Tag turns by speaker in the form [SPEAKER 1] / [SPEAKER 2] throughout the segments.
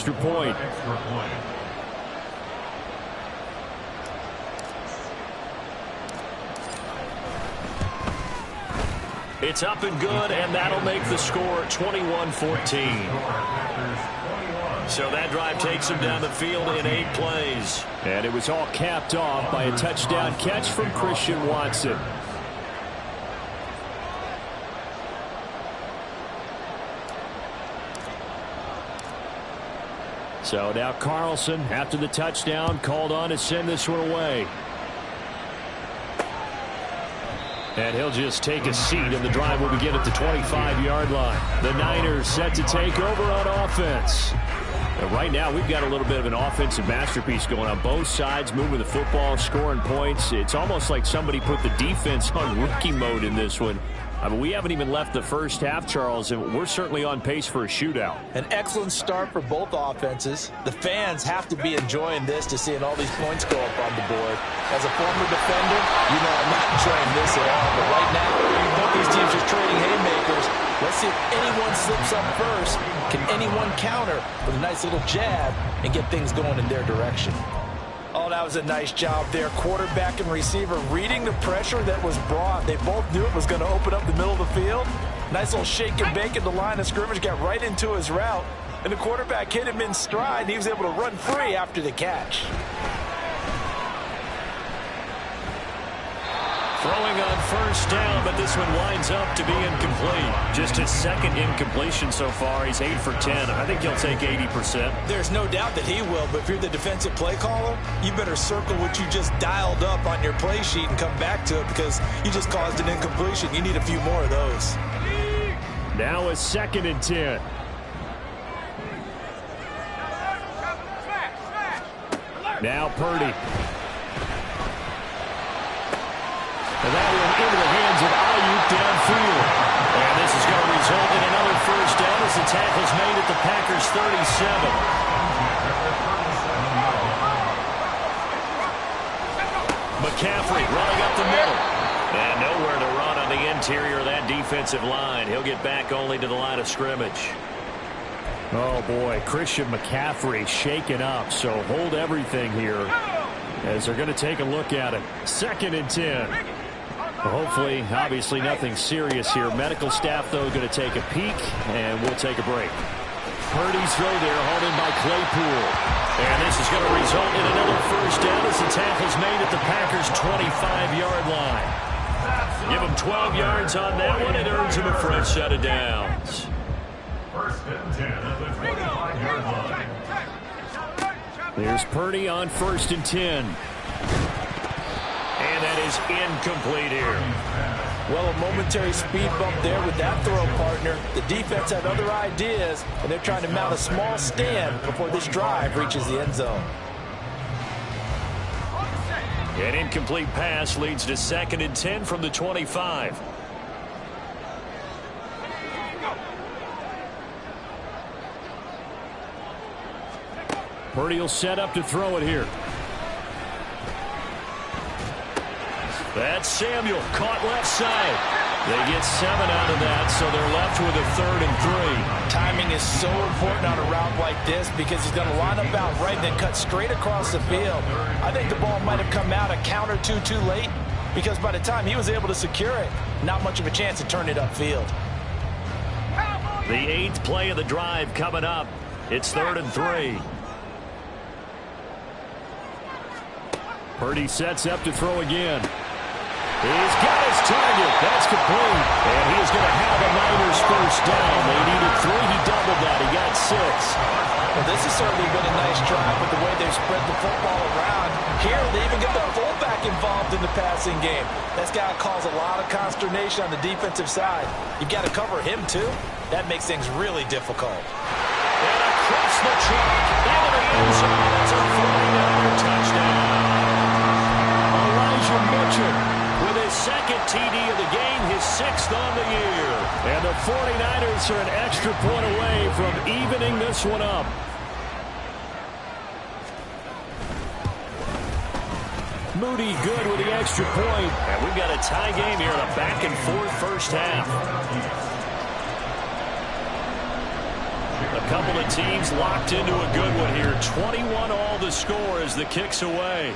[SPEAKER 1] extra point.
[SPEAKER 2] It's up and good, and that'll make the score 21-14. So that drive takes him down the field in 8 plays.
[SPEAKER 1] And it was all capped off by a touchdown catch from Christian Watson. So now Carlson, after the touchdown, called on to send this one away. And he'll just take a seat, and the drive will begin at the 25-yard line. The Niners set to take over on offense. And right now, we've got a little bit of an offensive masterpiece going on. Both sides moving the football, scoring points. It's almost like somebody put the defense on rookie mode in this one. I mean, we haven't even left the first half, Charles, and we're certainly on pace for a shootout.
[SPEAKER 3] An excellent start for both offenses. The fans have to be enjoying this to seeing all these points go up on the board. As a former defender, you know I'm not enjoying this at all. But right now, both these teams are trading haymakers. Let's see if anyone slips up first. Can anyone counter with a nice little jab and get things going in their direction? Oh, that was a nice job there. Quarterback and receiver reading the pressure that was brought. They both knew it was going to open up the middle of the field. Nice little shake and bake at the line of scrimmage. Got right into his route. And the quarterback hit him in stride. And he was able to run free after the catch.
[SPEAKER 2] Throwing on first down, but this one winds up to be incomplete. Just his second incompletion so far. He's 8 for 10. I think he'll take 80%.
[SPEAKER 3] There's no doubt that he will, but if you're the defensive play caller, you better circle what you just dialed up on your play sheet and come back to it because you just caused an incompletion. You need a few more of those.
[SPEAKER 1] Now a 2nd and 10. Now Purdy. And that one into the hands of Ayuk downfield. And this is going to result in another first down as the tackle's made at the Packers' 37. McCaffrey running up the middle. And nowhere to run on the interior of that defensive line. He'll get back only to the line of scrimmage. Oh, boy, Christian McCaffrey shaken up. So hold everything here as they're going to take a look at it. 2nd and 10. Hopefully, obviously, nothing serious here. Medical staff, though, going to take a peek, and we'll take a break. Purdy's throw there, hauled in by Claypool. And this is going to result in another first down as the tackle's made at the Packers' 25-yard line. Give him 12 yards on that one. It earns him a fresh set of downs.
[SPEAKER 4] 1st and 10 at the 25-yard line.
[SPEAKER 1] There's Purdy on 1st and 10.
[SPEAKER 2] And that is incomplete here.
[SPEAKER 3] Well, a momentary speed bump there with that throw, partner. The defense had other ideas, and they're trying to mount a small stand before this drive reaches the end zone.
[SPEAKER 2] An incomplete pass leads to 2nd and 10 from the 25.
[SPEAKER 1] Purdy will set up to throw it here.
[SPEAKER 2] That's Samuel, caught left side. They get 7 out of that, so they're left with a 3rd and 3.
[SPEAKER 3] Timing is so important on a route like this because he's going to line up out right and then cut straight across the field. I think the ball might have come out a count or two too late because by the time he was able to secure it, not much of a chance to turn it upfield.
[SPEAKER 2] The 8th play of the drive coming up. It's 3rd and 3.
[SPEAKER 1] Purdy sets up to throw again. He's got his target. That's complete. And he is going to have a Niners first down. They needed 3. He doubled that. He got 6.
[SPEAKER 3] Well, this has certainly been a nice drive with the way they've spread the football around. Here, they even get the fullback involved in the passing game. That's got to cause a lot of consternation on the defensive side. You've got to cover him, too. That makes things really difficult.
[SPEAKER 2] And across the track, into the end zone. That's a 49er touchdown.
[SPEAKER 1] Elijah Mitchell
[SPEAKER 2] with his 2nd TD of the game, his 6th on the year.
[SPEAKER 1] And the 49ers are an extra point away from evening this one up. Moody good with the extra point.
[SPEAKER 2] And we've got a tie game here in a back-and-forth first half.
[SPEAKER 1] A couple of teams locked into a good one here. 21 all the score as the kick's away.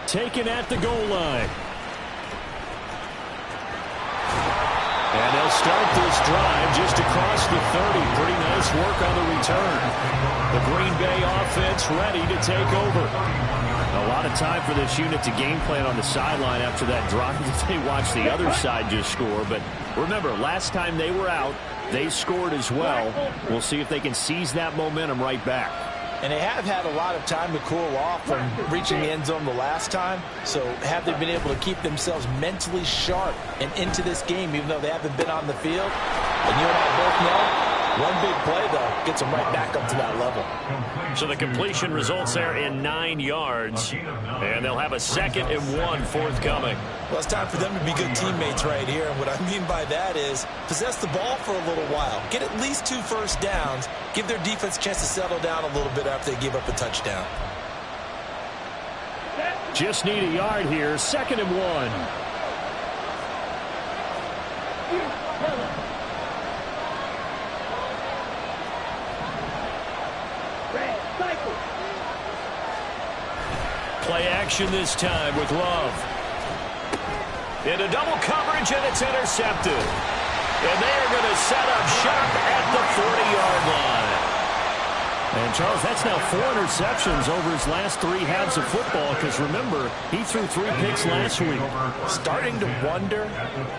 [SPEAKER 1] Taken at the goal line. And they'll start this drive just across the 30. Pretty nice work on the return. The Green Bay offense ready to take over. A lot of time for this unit to game plan on the sideline after that drive that they watched the other side just score. But remember, last time they were out, they scored as well. We'll see if they can seize that momentum right back.
[SPEAKER 3] And they have had a lot of time to cool off from reaching the end zone the last time. So have they been able to keep themselves mentally sharp and into this game, even though they haven't been on the field? And you and I both know, one big play, though, gets them right back up to that level.
[SPEAKER 1] So the completion results there in 9 yards. And they'll have a 2nd and 1 forthcoming.
[SPEAKER 3] Well, it's time for them to be good teammates right here. And what I mean by that is possess the ball for a little while. Get at least 2 first downs. Give their defense a chance to settle down a little bit after they give up a touchdown.
[SPEAKER 1] Just need a yard here. 2nd and 1. Play action this time with Love. Into double coverage, and it's intercepted. And they are going to set up shop at the 40-yard line. And, Charles, that's now 4 interceptions over his last 3 halves of football because, remember, he threw 3 picks last week.
[SPEAKER 3] Starting to wonder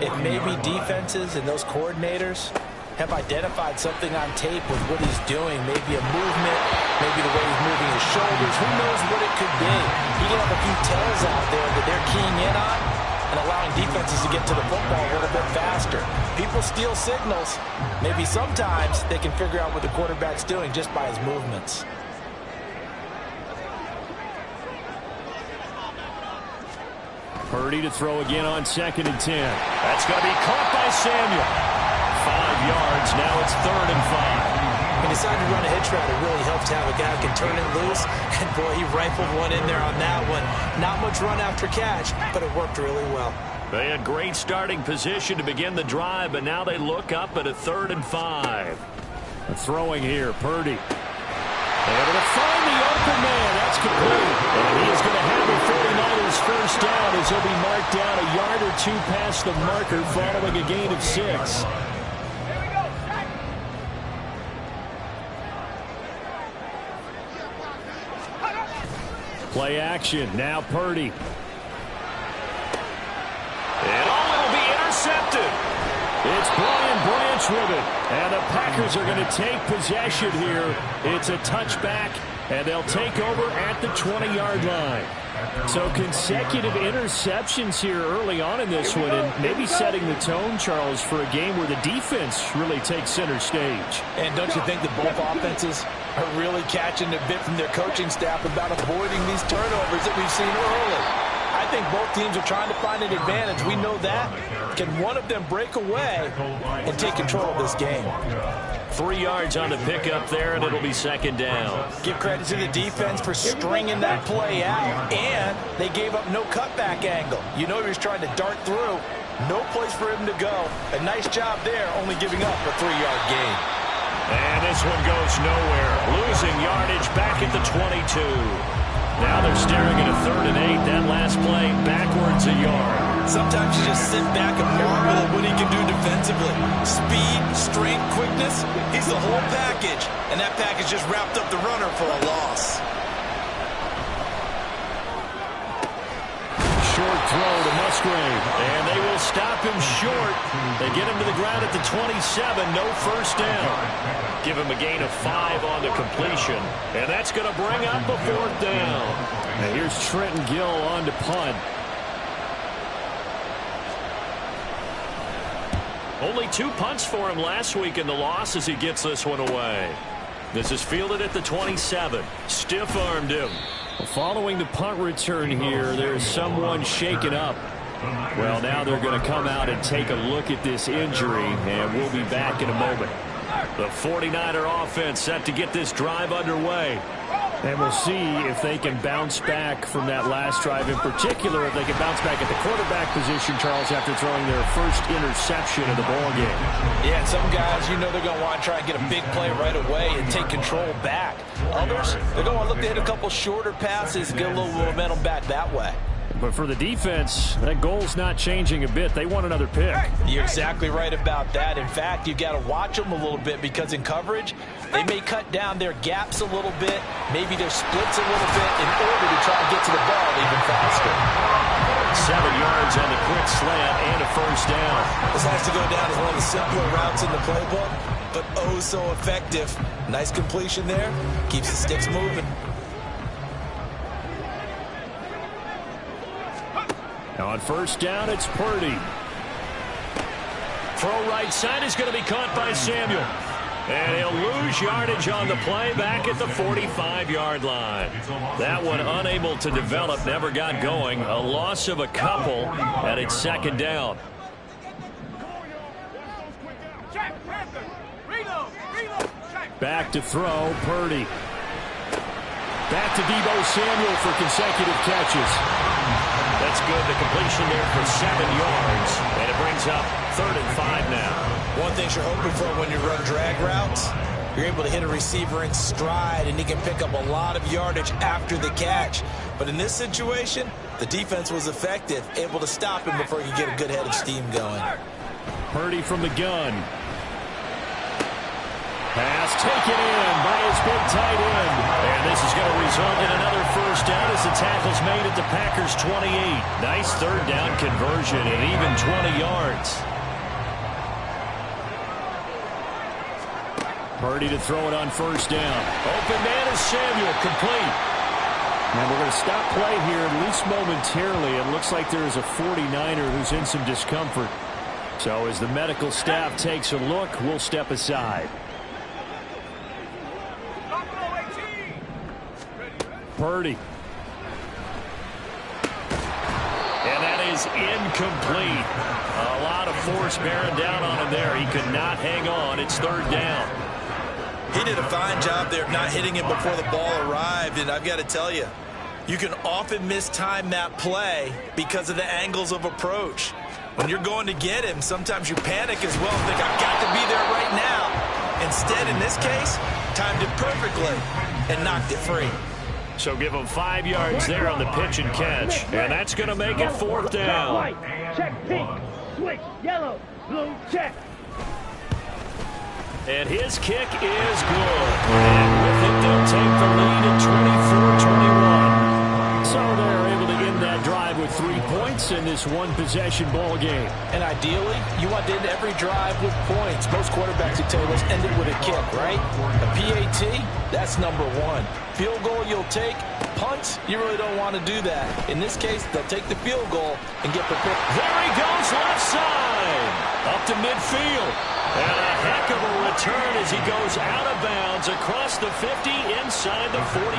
[SPEAKER 3] if maybe defenses and those coordinators have identified something on tape with what he's doing. Maybe a movement, maybe the way he's moving his shoulders. Who knows what it could be? He can have a few tells out there that they're keying in on and allowing defenses to get to the football a little bit faster. People steal signals. Maybe sometimes they can figure out what the quarterback's doing just by his movements.
[SPEAKER 1] Purdy to throw again on 2nd and 10. That's going to be caught by Samuel. 5 yards. Now it's 3rd and 5.
[SPEAKER 3] He decided to run a hitch route. It really helps to have a guy who can turn it loose. And, boy, he rifled one in there on that one. Not much run after catch, but it worked really well.
[SPEAKER 1] They had great starting position to begin the drive, but now they look up at a 3rd and 5. Throwing here, Purdy. Able to find the open man. That's complete. And he's going to have the 49ers first down as he'll be marked down a yard or 2 past the marker following a gain of 6. Play action. Now Purdy. And it'll be intercepted. It's Brian Branch with it. And the Packers are going to take possession here. It's a touchback, and they'll take over at the 20-yard line. So consecutive interceptions here early on in this one, and maybe setting the tone, Charles, for a game where the defense really takes center stage.
[SPEAKER 3] And don't you think that both offenses are really catching a bit from their coaching staff about avoiding these turnovers that we've seen early? I think both teams are trying to find an advantage. We know that. Can one of them break away and take control of this game?
[SPEAKER 1] 3 yards on the pickup there, and it'll be 2nd down.
[SPEAKER 3] Give credit to the defense for stringing that play out, and they gave up no cutback angle. You know he was trying to dart through. No place for him to go. A nice job there, only giving up a 3-yard gain.
[SPEAKER 1] And this one goes nowhere. Losing yardage back at the 22. Now they're staring at a 3rd and 8. That last play backwards a yard.
[SPEAKER 3] Sometimes you just sit back and marvel at what he can do defensively. Speed, strength, quickness, he's the whole package. And that package just wrapped up the runner for a loss.
[SPEAKER 1] Short throw to Musgrave, and they will stop him short. They get him to the ground at the 27, no first down. Give him a gain of 5 on the completion, and that's going to bring up a 4th down. And here's Trenton Gill on to punt. Only 2 punts for him last week in the loss as he gets this one away. This is fielded at the 27. Stiff-armed him. Following the punt return here, there's someone shaken up. Well, now they're going to come out and take a look at this injury, and we'll be back in a moment. The 49er offense set to get this drive underway. And we'll see if they can bounce back from that last drive, in particular if they can bounce back at the quarterback position, Charles, after throwing their first interception of the ballgame.
[SPEAKER 3] Yeah, and some guys, you know they're going to want to try and get a big play right away and take control back. Others, they're going to want to look to hit a couple shorter passes, get a little momentum back that way.
[SPEAKER 1] But for the defense, that goal's not changing a bit. They want another pick.
[SPEAKER 3] You're exactly right about that. In fact, you've got to watch them a little bit because in coverage, they may cut down their gaps a little bit, maybe their splits a little bit in order to try and get to the ball even faster.
[SPEAKER 1] 7 yards on the quick slant and a first down.
[SPEAKER 3] This has to go down as one of the simpler routes in the playbook, but oh so effective. Nice completion there. Keeps the sticks moving.
[SPEAKER 1] Now on first down, it's Purdy. Throw right side is going to be caught by Samuel. And he'll lose yardage on the play back at the 45-yard line. That one unable to develop, never got going. A loss of a couple, and it's second down. Back to throw, Purdy. Back to Deebo Samuel for consecutive catches. That's good. The completion there for 7 yards. And it brings up 3rd and 5 now.
[SPEAKER 3] One thing you're hoping for when you run drag routes, you're able to hit a receiver in stride, and he can pick up a lot of yardage after the catch. But in this situation, the defense was effective, able to stop him before he could get a good head of steam going.
[SPEAKER 1] Purdy from the gun. Pass taken in by his big tight end. And this is going to result in another first down as the tackle's made at the Packers' 28. Nice third down conversion and even 20 yards. Purdy to throw it on first down. Open man is Samuel, complete. And we're going to stop play here, at least momentarily. It looks like there is a 49er who's in some discomfort. So as the medical staff takes a look, we'll step aside. Purdy. And that is incomplete. A lot of force bearing down on him there. He could not hang on. It's third down.
[SPEAKER 3] He did a fine job there of not hitting it before the ball arrived, and I've got to tell you, you can often mistime that play because of the angles of approach. When you're going to get him, sometimes you panic as well and think, I've got to be there right now. Instead, in this case, timed it perfectly and knocked it free.
[SPEAKER 1] So give him 5 yards there on the pitch and catch. And that's going to make it fourth down.
[SPEAKER 5] White, check pink, switch, yellow, blue, check.
[SPEAKER 1] And his kick is good. And with it, they'll take the lead at 24-21. So they're able to end that drive with 3 points in this one-possession ball game.
[SPEAKER 3] And ideally, you want to end every drive with points. Most quarterbacks would tell you, let's end it with a kick, right? A PAT, that's number one. Field goal you'll take. Punts, you really don't want to do that. In this case, they'll take the field goal and get prepared.
[SPEAKER 1] There he goes, left side. Up to midfield. And a heck of a return as he goes out of bounds across the 50 inside the 45.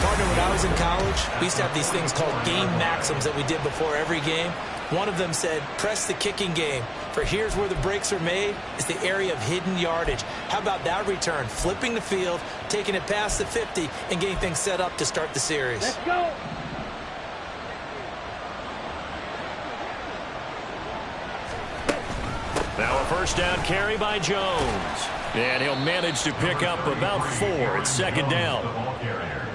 [SPEAKER 3] Partner, when I was in college, we used to have these things called game maxims that we did before every game. One of them said, press the kicking game. For here's where the breaks are made. It's the area of hidden yardage. How about that return? Flipping the field, taking it past the 50, and getting things set up to start the series.
[SPEAKER 5] Let's go.
[SPEAKER 1] Now a first down carry by Jones. And he'll manage to pick up about 4. It's second down.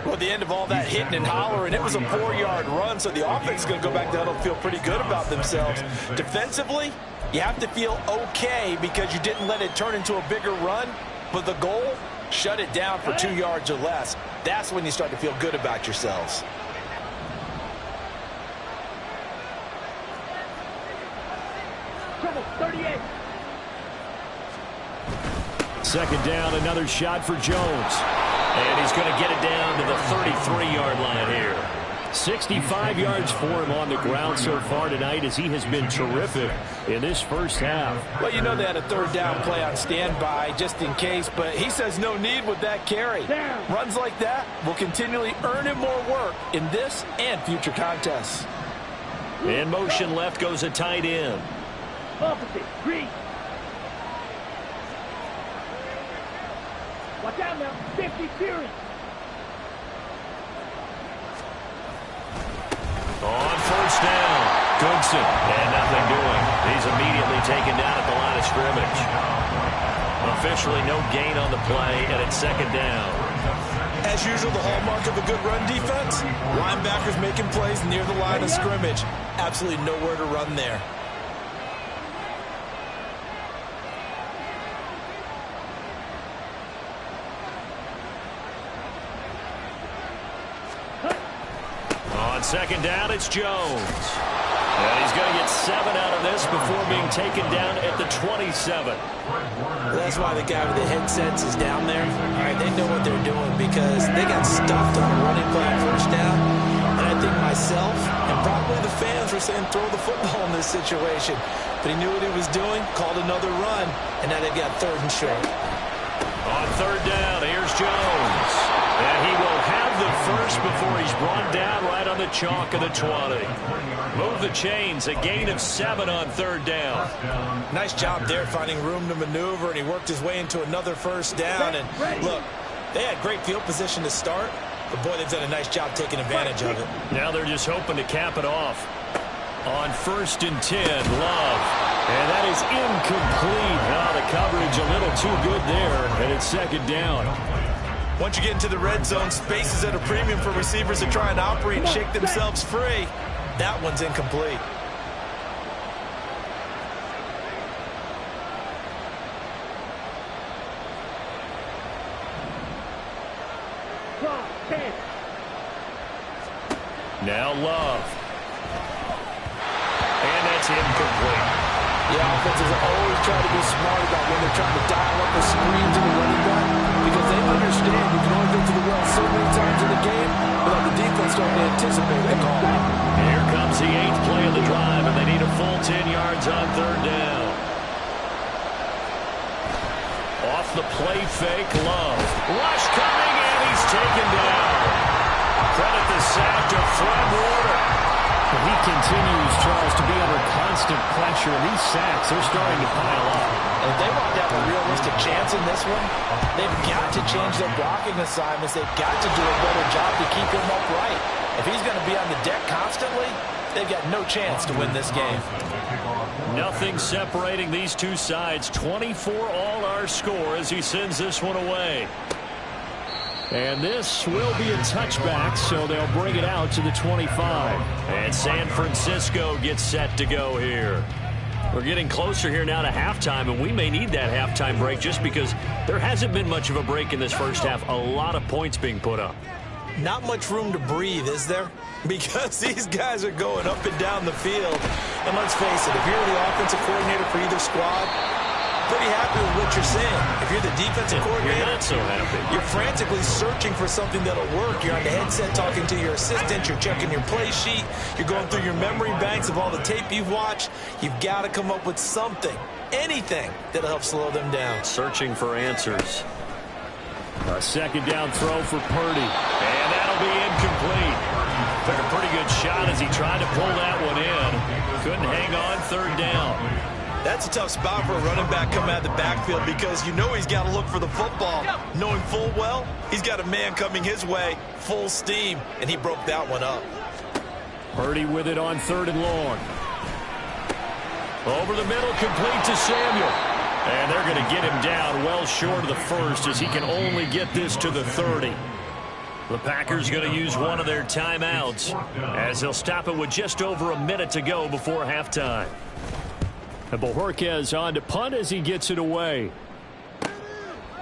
[SPEAKER 3] Well, at the end of all that hitting and hollering, it was a 4-yard run, so the offense is going to go back down and feel pretty good about themselves. Defensively, you have to feel okay because you didn't let it turn into a bigger run, but the goal, shut it down for 2 yards or less. That's when you start to feel good about yourselves.
[SPEAKER 5] Trouble, 38.
[SPEAKER 1] Second down, another shot for Jones. And he's going to get it down to the 33-yard line here. 65 yards for him on the ground so far tonight as he has been terrific in this first half.
[SPEAKER 3] Well, you know they had a third down play on standby just in case, but he says no need with that carry. Runs like that will continually earn him more work in this and future contests.
[SPEAKER 1] In motion left goes a tight end.
[SPEAKER 5] Opposite, green. Watch out now, 50 series.
[SPEAKER 1] Goodson. And nothing doing. He's immediately taken down at the line of scrimmage. Officially no gain on the play, and it's second down.
[SPEAKER 3] As usual, the hallmark of a good run defense, linebackers making plays near the line of scrimmage. Absolutely nowhere to run there.
[SPEAKER 1] On second down, it's Jones. And he's going to get 7 out of this before being taken down at the 27.
[SPEAKER 3] That's why the guy with the headsets is down there. All right, they know what they're doing because they got stuffed on a running play on first down. And I think myself and probably the fans were saying throw the football in this situation. But he knew what he was doing, called another run, and now they've got 3rd and short.
[SPEAKER 1] On third down, here's Jones. And he will have the first before he's brought down right on the chalk of the 20. Move the chains, a gain of 7 on third down.
[SPEAKER 3] Nice job there finding room to maneuver, and he worked his way into another first down. And look, they had great field position to start, but boy, they've done a nice job taking advantage of it.
[SPEAKER 1] Now they're just hoping to cap it off. On 1st and 10, Love. And that is incomplete. The coverage a little too good there, and it's second down.
[SPEAKER 3] Once you get into the red zone, space is at a premium for receivers to try and operate and shake themselves free. That one's incomplete.
[SPEAKER 1] Now Love. And that's incomplete.
[SPEAKER 3] Yeah, offenses always try to be smart about when they're trying to dial up a screen to the running back because they understand you can only go to the well so many times in the game without the defense starting to anticipate the call.
[SPEAKER 1] Here comes the 8th play of the drive, and they need a full 10 yards on third down. Off the play fake, Love. Rush coming, and he's taken down. Credit the sack to Fred Warner.
[SPEAKER 2] He continues, Charles, to be under constant pressure, and these sacks are starting to pile up.
[SPEAKER 3] And if they want to have a realistic chance in this one, they've got to change their blocking assignments. They've got to do a better job to keep him upright. If he's going to be on the deck constantly, they've got no chance to win this game.
[SPEAKER 1] Nothing separating these two sides. 24 all our score as he sends this one away.
[SPEAKER 2] And this will be a touchback, so they'll bring it out to the 25.
[SPEAKER 1] And San Francisco gets set to go here. We're getting closer here now to halftime, and we may need that halftime break just because there hasn't been much of a break in this first half. A lot of points being put up.
[SPEAKER 3] Not much room to breathe, is there? Because these guys are going up and down the field. And let's face it, if you're the offensive coordinator for either squad, pretty happy with what you're seeing. If you're the defensive coordinator,
[SPEAKER 1] you're not so happy.
[SPEAKER 3] You're frantically searching for something that'll work. You're on the headset talking to your assistant. You're checking your play sheet. You're going through your memory banks of all the tape you've watched. You've got to come up with something, anything that'll help slow them down.
[SPEAKER 1] Searching for answers.
[SPEAKER 2] A second down throw for Purdy.
[SPEAKER 1] And that'll be incomplete. Took a pretty good shot as he tried to pull that one in. Couldn't hang on third down.
[SPEAKER 3] That's a tough spot for a running back coming out of the backfield because you know he's got to look for the football. Knowing full well, he's got a man coming his way, full steam, and he broke that one up.
[SPEAKER 2] Purdy with it on 3rd and long.
[SPEAKER 1] Over the middle, complete to Samuel. And they're going to get him down well short of the first as he can only get this to the 30. The Packers going to use one of their timeouts as they'll stop it with just over a minute to go before halftime.
[SPEAKER 2] And Bojorquez on to punt as he gets it away.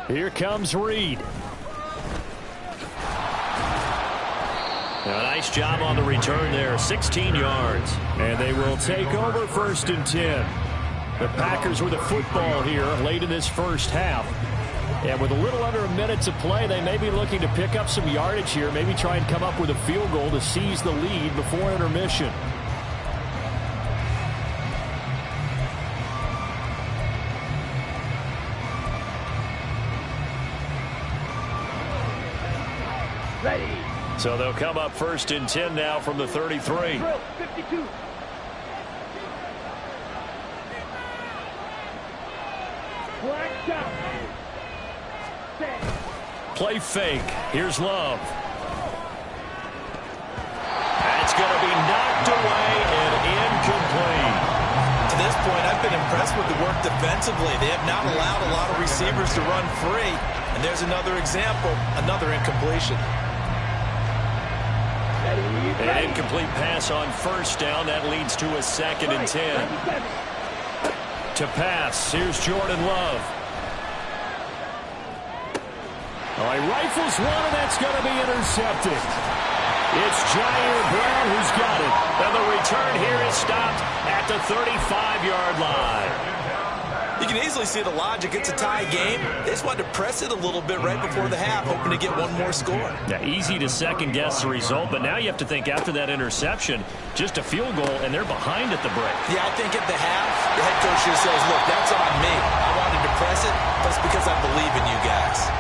[SPEAKER 2] Here comes Reed.
[SPEAKER 1] A nice job on the return there, 16 yards.
[SPEAKER 2] And they will take over 1st and 10. The Packers with the football here late in this first half. And with a little under a minute to play, they may be looking to pick up some yardage here, maybe try and come up with a field goal to seize the lead before intermission.
[SPEAKER 5] Ready.
[SPEAKER 1] So they'll come up 1st and 10 now from the 33.
[SPEAKER 5] 52. Black shot.
[SPEAKER 1] Play fake. Here's Love. That's going to be knocked away and incomplete.
[SPEAKER 3] impressed with the work defensively. They have not allowed a lot of receivers to run free. And there's another example, another incompletion.
[SPEAKER 2] An incomplete pass on first down. That leads to a 2nd and 10. To pass, here's Jordan Love. Oh, he rifles one, and that's going to be intercepted. It's Jair Brown who's got it.
[SPEAKER 1] And the return here is stopped at the 35-yard line.
[SPEAKER 3] You can easily see the logic. It's a tie game. They just wanted to press it a little bit right before the half, hoping to get one more score.
[SPEAKER 2] Yeah, easy to second-guess the result, but now you have to think after that interception, just a field goal, and they're behind at the break.
[SPEAKER 3] Yeah, I think at the half, the head coach just says, look, that's on me. I wanted to press it, but it's because I believe in you guys.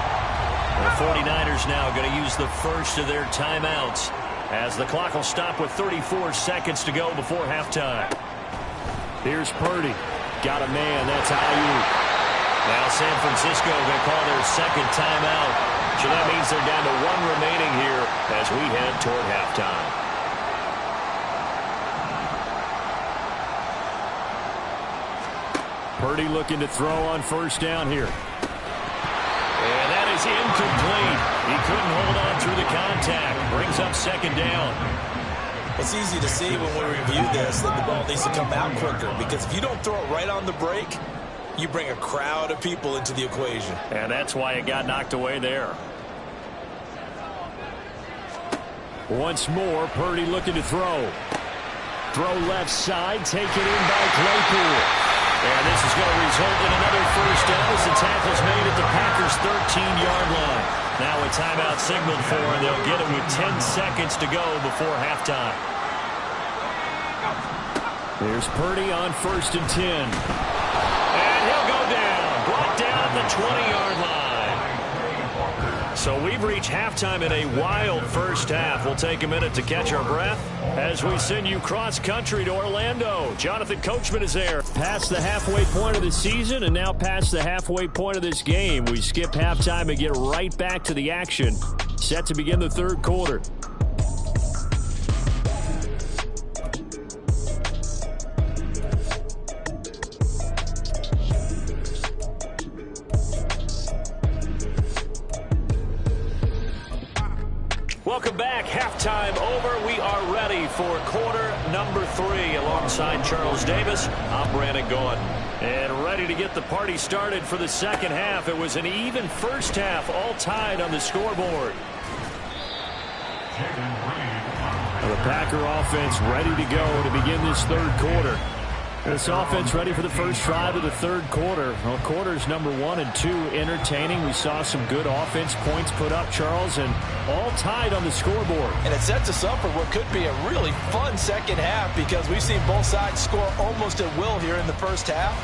[SPEAKER 1] The 49ers now going to use the first of their timeouts as the clock will stop with 34 seconds to go before halftime.
[SPEAKER 2] Here's Purdy. Got a man. That's Ayuk.
[SPEAKER 1] Now San Francisco going to call their second timeout. So that means they're down to 1 remaining here as we head toward halftime.
[SPEAKER 2] Purdy looking to throw on first down here.
[SPEAKER 1] And that is incomplete. He couldn't hold on through the contact. Brings up 2nd down.
[SPEAKER 3] It's easy to see when we review this that the ball needs to come out quicker, because if you don't throw it right on the break, you bring a crowd of people into the equation.
[SPEAKER 2] And that's why it got knocked away there. Once more, Purdy looking to throw. Throw left side, taken in by Claypool.
[SPEAKER 1] And this is going to result in another first down as the tackle's made at the Packers' 13-yard line. Now a timeout signaled for, and they'll get it with 10 seconds to go before halftime.
[SPEAKER 2] There's Purdy on 1st and 10.
[SPEAKER 1] And he'll go down. Brought down at the 20-yard line. So we've reached halftime in a wild first half. We'll take a minute to catch our breath as we send you cross-country to Orlando. Jonathan Coachman is there.
[SPEAKER 2] Past the halfway point of the season and now past the halfway point of this game. We skip halftime and get right back to the action. Set to begin the 3rd quarter.
[SPEAKER 1] Welcome back. Halftime over. We are ready for quarter number 3 alongside Charles Davis. I'm Brandon Gordon.
[SPEAKER 2] And ready to get the party started for the second half. It was an even first half, all tied on the scoreboard. The Packer offense ready to go to begin this 3rd quarter. This offense ready for the first drive of the 3rd quarter. Well, quarters number 1 and 2 entertaining. We saw some good offense points put up, Charles, and all tied on the scoreboard.
[SPEAKER 3] And it sets us up for what could be a really fun second half, because we've seen both sides score almost at will here in the first half.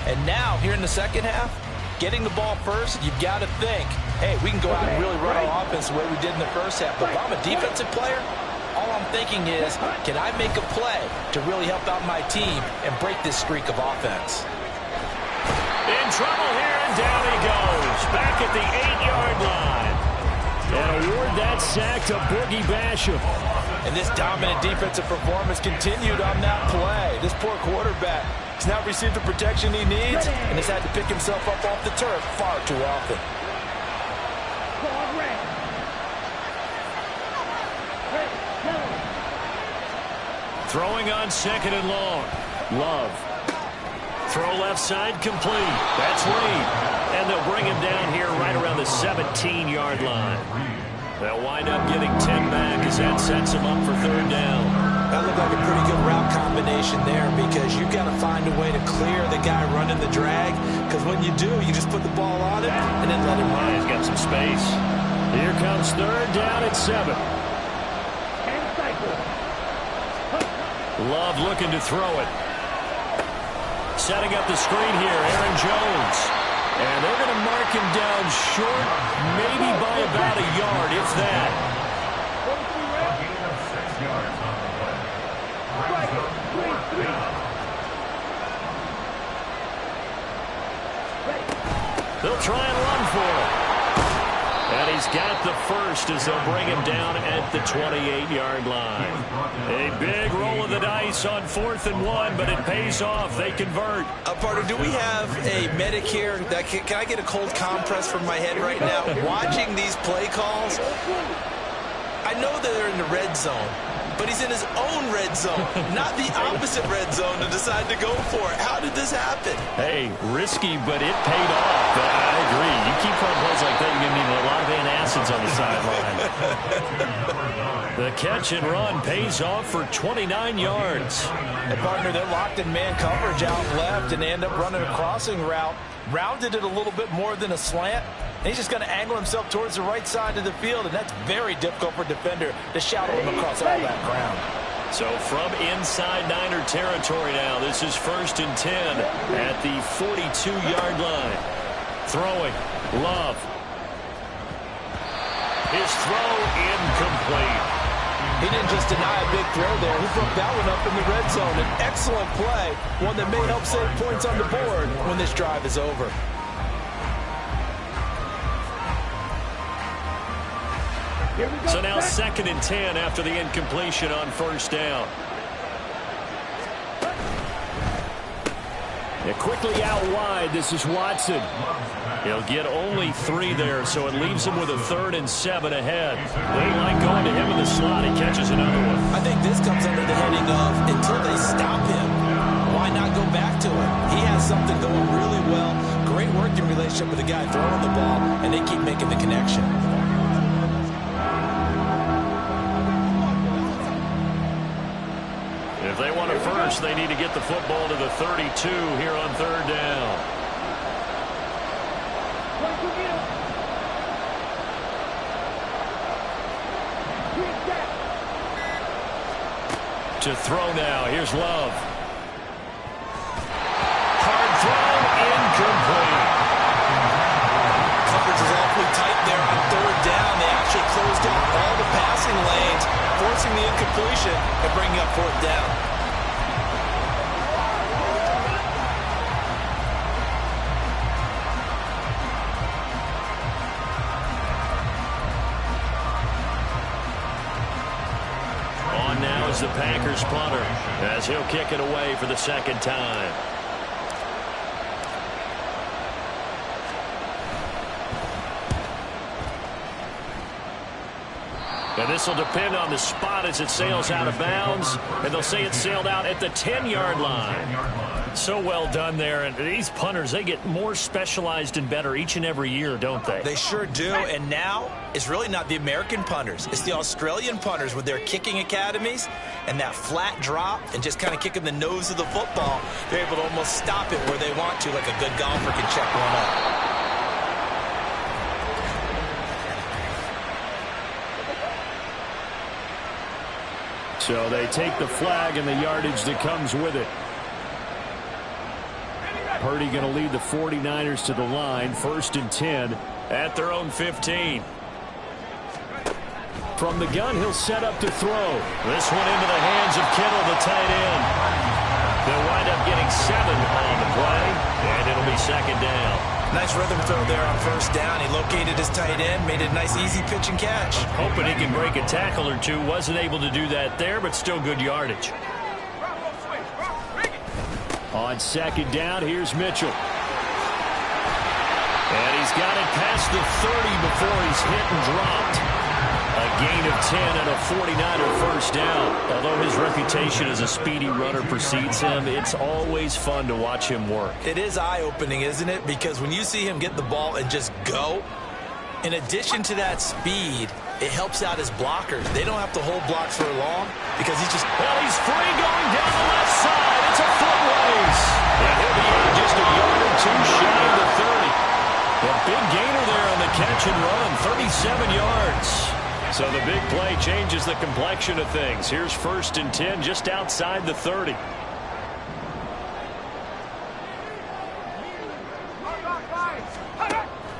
[SPEAKER 3] And now, here in the second half, getting the ball first, you've got to think, hey, we can go out and really run our offense the way we did in the first half. But if I'm a defensive player, all I'm thinking is, can I make a play to really help out my team and break this streak of offense?
[SPEAKER 1] In trouble here, and down he goes. Back at the 8-yard line.
[SPEAKER 2] And award that sack to Boogie Basham.
[SPEAKER 3] And this dominant defensive performance continued on that play. This poor quarterback has not received the protection he needs and has had to pick himself up off the turf far too often.
[SPEAKER 1] Throwing on 2nd and long.
[SPEAKER 2] Love.
[SPEAKER 1] Throw left side complete. That's Reed. And they'll bring him down here right around the 17-yard line. They'll wind up getting 10 back as that sets them up for 3rd down.
[SPEAKER 3] That looked like a pretty good route combination there, because you've got to find a way to clear the guy running the drag, because when you do, you just put the ball on him and then let him run.
[SPEAKER 1] He's got some space.
[SPEAKER 2] Here comes 3rd down at 7.
[SPEAKER 1] Love looking to throw it. Setting up the screen here, Aaron Jones. And they're going to mark him down short, maybe by about a yard, if that. They'll try and run for it. And he
[SPEAKER 2] he's got the first as they'll bring him down at the 28-yard line. A big roll of the dice on 4th and 1, but it pays off. They convert.
[SPEAKER 3] Partner, do we have a medic here? Can I get a cold compress from my head right now? Watching these play calls, I know they're in the red zone, but he's in his own red zone, not the opposite red zone to decide to go for it. How did this happen?
[SPEAKER 2] Hey, risky, but it paid off. I agree. You keep calling plays like that, you're going to need a lot of antacids on the sideline. The catch and run pays off for 29 yards.
[SPEAKER 3] And partner, they're locked in man coverage out left, and they end up running a crossing route. Rounded it a little bit more than a slant. And he's just going to angle himself towards the right side of the field, and that's very difficult for a defender to shadow him across all that ground.
[SPEAKER 2] So from inside Niner territory now, this is 1st and 10 at the 42-yard line. Throwing, Love. His throw incomplete.
[SPEAKER 3] He didn't just deny a big throw there. He broke that one up in the red zone. An excellent play, one that may help save points on the board when this drive is over.
[SPEAKER 2] So now 2nd and 10 after the incompletion on 1st down. They're quickly out wide. This is Watson. He'll get only 3 there, so it leaves him with a 3rd and 7 ahead. They like going to him in the slot. He catches another one.
[SPEAKER 3] I think this comes under the heading of until they stop him, why not go back to him? He has something going really well. Great working relationship with the guy throwing the ball, and they keep making the connection.
[SPEAKER 2] If they want a first, they need to get the football to the 32 here on 3rd down. To throw now. Here's Love. Hard throw, incomplete.
[SPEAKER 3] Coverage is awfully tight there on 3rd down. They actually closed out all the passing lanes, forcing the incompletion and bringing up 4th down.
[SPEAKER 2] On now is the Packers punter as he'll kick it away for the 2nd time. And this will depend on the spot as it sails out of bounds. And they'll say it sailed out at the 10-yard line. So well done there. And these punters, they get more specialized and better each and every year, don't they?
[SPEAKER 3] They sure do. And now it's really not the American punters. It's the Australian punters with their kicking academies and that flat drop and just kind of kicking the nose of the football. They're able to almost stop it where they want to, like a good golfer can check one up.
[SPEAKER 2] So they take the flag and the yardage that comes with it. Purdy going to lead the 49ers to the line. 1st and 10 at their own 15. From the gun, he'll set up to throw. This one into the hands of Kittle, the tight end. They'll wind up getting 7 on the play, and it'll be 2nd down.
[SPEAKER 3] Nice rhythm throw there on 1st down. He located his tight end, made it a nice, easy pitch and catch.
[SPEAKER 2] Hoping he can break a tackle or two. Wasn't able to do that there, but still good yardage. On 2nd down, here's Mitchell. And he's got it past the 30 before he's hit and dropped. A gain of 10 and a 49er 1st down. Although his reputation as a speedy runner precedes him, it's always fun to watch him work.
[SPEAKER 3] It is eye-opening, isn't it? Because when you see him get the ball and just go, in addition to that speed, it helps out his blockers. They don't have to hold blocks for long because he's just...
[SPEAKER 2] Well, he's free going down the left side. It's a foot race. And he'll be out just a yard or two shy of the 30. A big gainer there on the catch and run, 37 yards. So the big play changes the complexion of things. Here's 1st and 10 just outside the 30.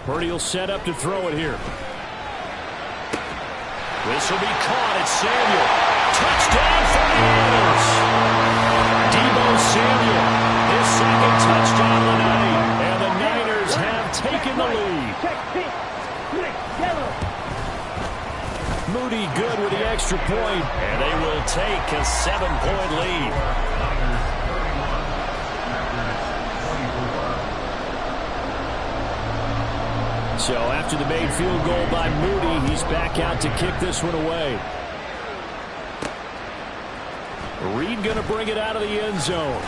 [SPEAKER 2] Purdy will set up to throw it here. This will be caught at Samuel. Touchdown 49ers. Deebo Samuel, his 2nd touchdown of the night. And the Niners have taken the lead.
[SPEAKER 5] Check, pitch, switch, yellow.
[SPEAKER 2] Moody good with the extra point.
[SPEAKER 1] And they will take a 7-point lead.
[SPEAKER 2] So after the made field goal by Moody, he's back out to kick this one away. Reed going to bring it out of the end zone.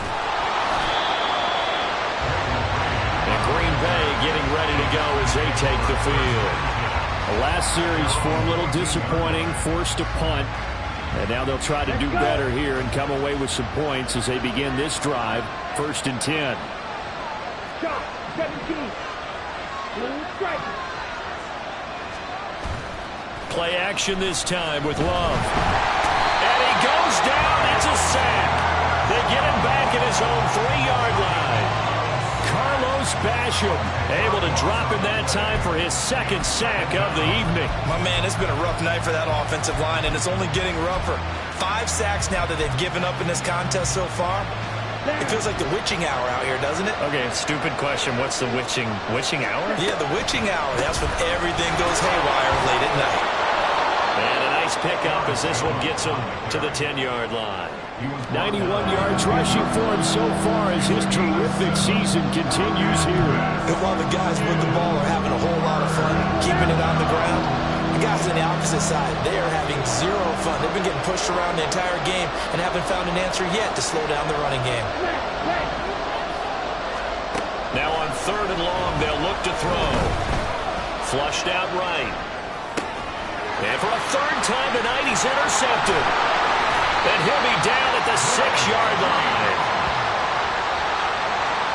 [SPEAKER 1] And Green Bay getting ready to go as they take the field.
[SPEAKER 2] The last series for him, a little disappointing, forced a punt. And now they'll try to do better here and come away with some points as they begin this drive. 1st and 10.
[SPEAKER 5] Shot, 17. Blue strike.
[SPEAKER 1] Play action this time with Love. And he goes down. It's a sack. They get him back at his own 3-yard line.
[SPEAKER 2] Carlos Basham able to drop him that time for his 2nd sack of the evening.
[SPEAKER 3] My man, it's been a rough night for that offensive line, and it's only getting rougher. 5 sacks now that they've given up in this contest so far. It feels like the witching hour out here, doesn't it?
[SPEAKER 1] Okay, stupid question. What's the witching hour?
[SPEAKER 3] Yeah, the witching hour. That's when everything goes haywire late at night.
[SPEAKER 1] And a nice pickup as this one gets him to the 10-yard line.
[SPEAKER 2] 91 yards rushing for him so far as his terrific season continues here.
[SPEAKER 3] And while the guys with the ball are having a whole lot of fun keeping it on the ground, the guys on the opposite side, they are having zero fun. They've been getting pushed around the entire game and haven't found an answer yet to slow down the running game.
[SPEAKER 1] Now on 3rd and long, they'll look to throw. Flushed out right. And for a 3rd time tonight, he's intercepted. And he'll be down at the 6-yard line.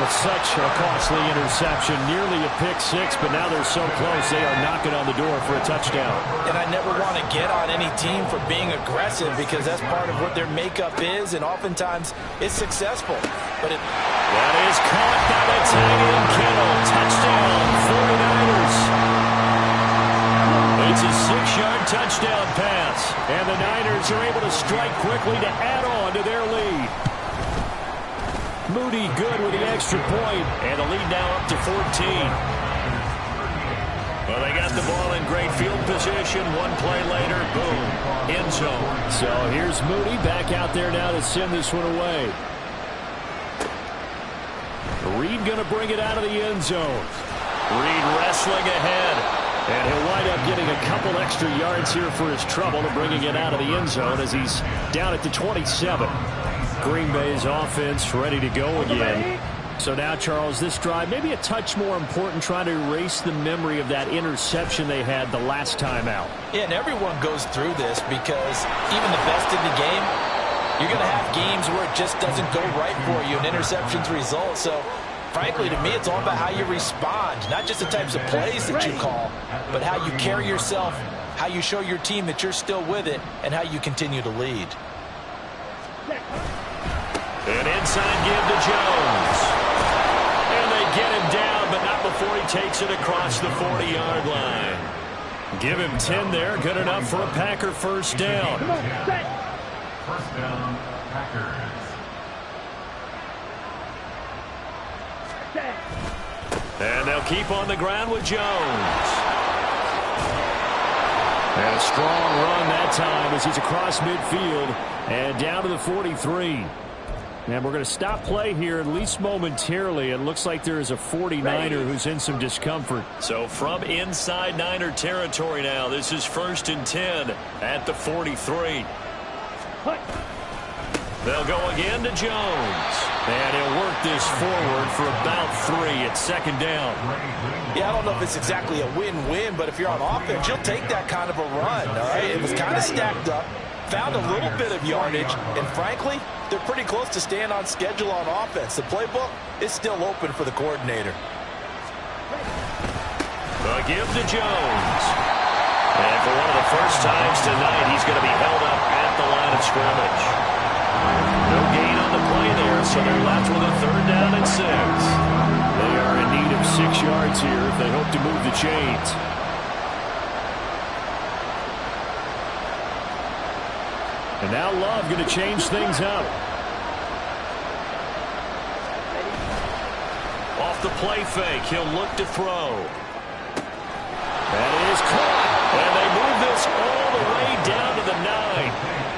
[SPEAKER 2] It's such a costly interception, nearly a pick six, but now they're so close they are knocking on the door for a touchdown.
[SPEAKER 3] And I never want to get on any team for being aggressive because that's part of what their makeup is, and oftentimes it's successful. But
[SPEAKER 1] that is caught by the tight end Kittle. Touchdown, 49ers. It's a 6-yard touchdown pass.
[SPEAKER 2] And the Niners are able to strike quickly to add on to their lead. Moody good with the extra point.
[SPEAKER 1] And the lead now up to 14. Well, they got the ball in great field position. One play later, boom, end zone.
[SPEAKER 2] So here's Moody back out there now to send this one away. Reed going to bring it out of the end zone.
[SPEAKER 1] Reed wrestling ahead.
[SPEAKER 2] And he'll wind up getting a couple extra yards here for his trouble to bringing it out of the end zone as he's down at the 27. Green Bay's offense ready to go again. So now, Charles, this drive maybe a touch more important, trying to erase the memory of that interception they had the last time out.
[SPEAKER 3] Yeah, and everyone goes through this because even the best in the game, you're going to have games where it just doesn't go right for you and interceptions result. So, frankly, to me, it's all about how you respond, not just the types of plays that you call, but how you carry yourself, how you show your team that you're still with it, and how you continue to lead.
[SPEAKER 1] An inside give to Jones. And they get him down, but not before he takes it across the 40-yard line. Give him 10 there, good enough for a Packer 1st down.
[SPEAKER 4] First down, Packers.
[SPEAKER 1] And they'll keep on the ground with Jones.
[SPEAKER 2] And a strong run that time as he's across midfield and down to the 43. And we're going to stop play here, at least momentarily. It looks like there is a 49er who's in some discomfort.
[SPEAKER 1] So from inside Niner territory now, this is 1st and 10 at the 43. They'll go again to Jones. And he'll work this forward for about 3 at 2nd down.
[SPEAKER 3] Yeah, I don't know if it's exactly a win-win, but if you're on offense, you'll take that kind of a run, all right? It was kind of stacked up, found a little bit of yardage, and frankly, they're pretty close to staying on schedule on offense. The playbook is still open for the coordinator.
[SPEAKER 1] The give to Jones. And for one of the first times tonight, he's going to be held up at the line of scrimmage. No gain on the play there, so they're left with a 3rd down and 6.
[SPEAKER 2] They are in need of 6 yards here if they hope to move the chains. And now Love going to change things up.
[SPEAKER 1] Off the play fake, he'll look to throw.
[SPEAKER 2] That is caught.
[SPEAKER 1] And they move this
[SPEAKER 2] this all the way down to the 9.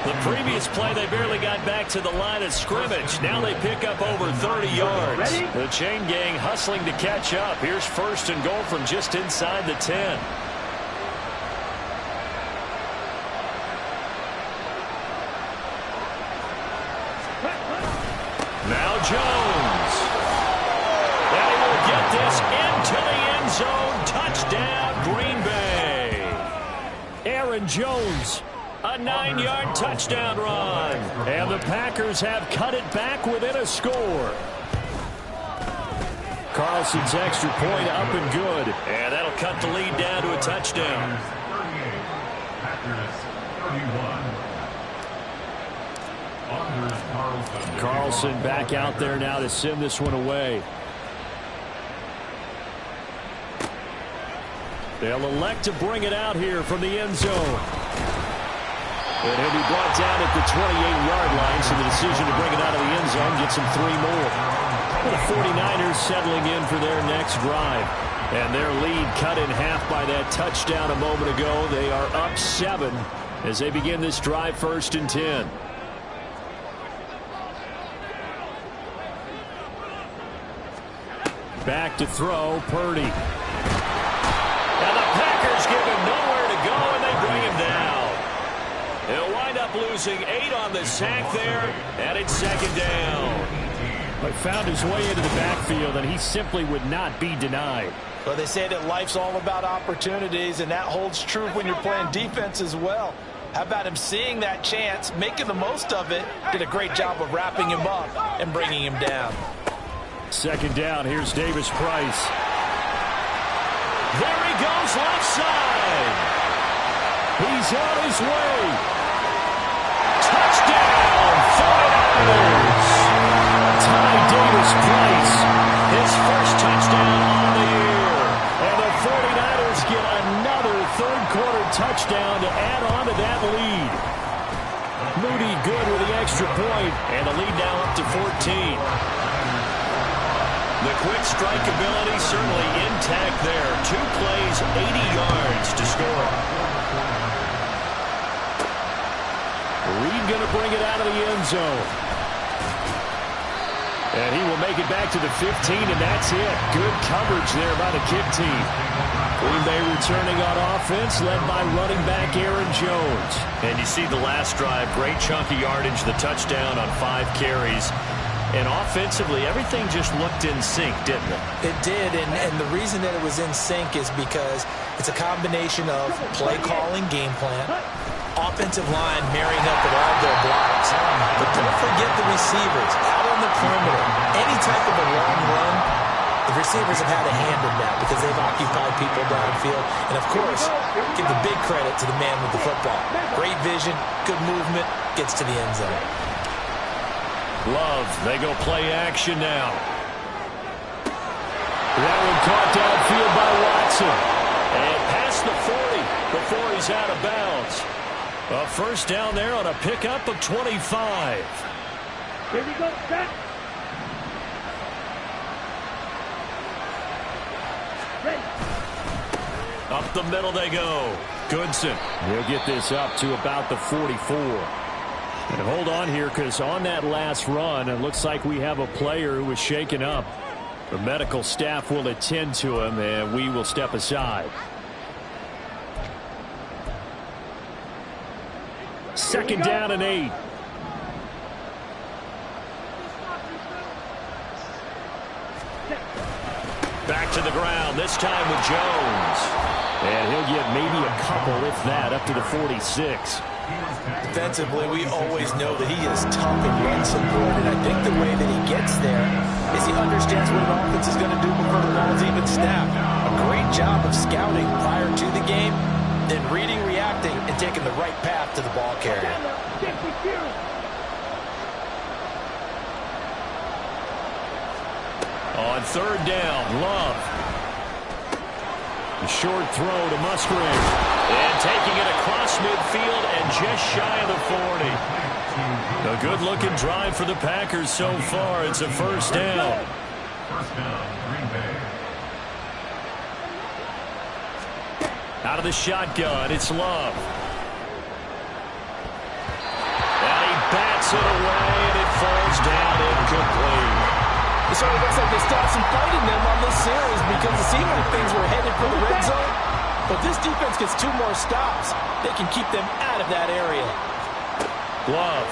[SPEAKER 2] The previous play, they barely got back to the line of scrimmage. Now they pick up over 30 yards. The chain gang hustling to catch up. Here's 1st and goal from just inside the 10. Now Jones. And he will get this into the end zone. Touchdown, Green Bay. Aaron Jones. A 9-yard touchdown run. And the Packers have cut it back within a score. Carlson's extra point up and good. And that'll cut the lead down to a touchdown.
[SPEAKER 4] 38. Packers 31.
[SPEAKER 2] Carlson back out there now to send this one away. They'll elect to bring it out here from the end zone. And he'll be brought down at the 28-yard line, so the decision to bring it out of the end zone gets him 3 more. The 49ers settling in for their next drive. And their lead cut in half by that touchdown a moment ago. They are up 7 as they begin this drive 1st and 10. Back to throw, Purdy. And the Packers give him nowhere to go, and they bring him down. He'll wind up losing 8 on the sack there, and it's 2nd down. But found his way into the backfield, and he simply would not be denied.
[SPEAKER 3] Well, they say that life's all about opportunities, and that holds true when you're playing defense as well. How about him seeing that chance, making the most of it, did a great job of wrapping him up and bringing him down.
[SPEAKER 2] 2nd down, here's Davis Price. There he goes left side. He's on his way. Touchdown, 49ers. Ty Davis Price, his first touchdown on the year. And the 49ers get another third-quarter touchdown to add on to that lead. Moody good with the extra point, and the lead now up to 14. The quick strike ability certainly intact there. 2 plays, 80 yards to score. Reed going to bring it out of the end zone. And he will make it back to the 15, and that's it. Good coverage there by the kick team. Green Bay returning on offense, led by running back Aaron Jones.
[SPEAKER 1] And you see the last drive, great chunk of yardage, the touchdown on 5 carries. And offensively, everything just looked in sync, didn't it?
[SPEAKER 3] It did, and the reason that it was in sync is because it's a combination of play calling, game plan, offensive line marrying up with all their blocks. But don't forget the receivers out on the perimeter. Any type of a long run, the receivers have had a hand in that because they've occupied people downfield. And, of course, give the big credit to the man with the football. Great vision, good movement, gets to the end zone.
[SPEAKER 2] Love, they go play action now. That one caught downfield by Watson. And past the 40 before he's out of bounds. A first down there on a pickup of 25.
[SPEAKER 5] Here we go, set. Ready.
[SPEAKER 2] Up the middle they go. Goodson will get this up to about the 44. And hold on here, because on that last run, it looks like we have a player who was shaken up. The medical staff will attend to him, and we will step aside. 2nd down and 8. Back to the ground, this time with Jones. And he'll get maybe a couple, if that, up to the 46.
[SPEAKER 3] Defensively, we always know that he is tough and run support, and I think the way that he gets there is he understands what an offense is going to do before the ball's even snapped. A great job of scouting prior to the game, then reading, reacting, and taking the right path to the ball carrier.
[SPEAKER 2] On 3rd down, Love. The short throw to Musgrave. And taking it across midfield and just shy of the 40. A good-looking drive for the Packers so far. It's a first down.
[SPEAKER 4] First down, Green Bay.
[SPEAKER 2] Out of the shotgun, it's Love. And he bats it away, and it falls down incomplete.
[SPEAKER 3] It sort of looks like they still have some fight in them on this series because it seemed like things were headed for the red zone. But this defense gets 2 more stops. They can keep them out of that area.
[SPEAKER 2] Love.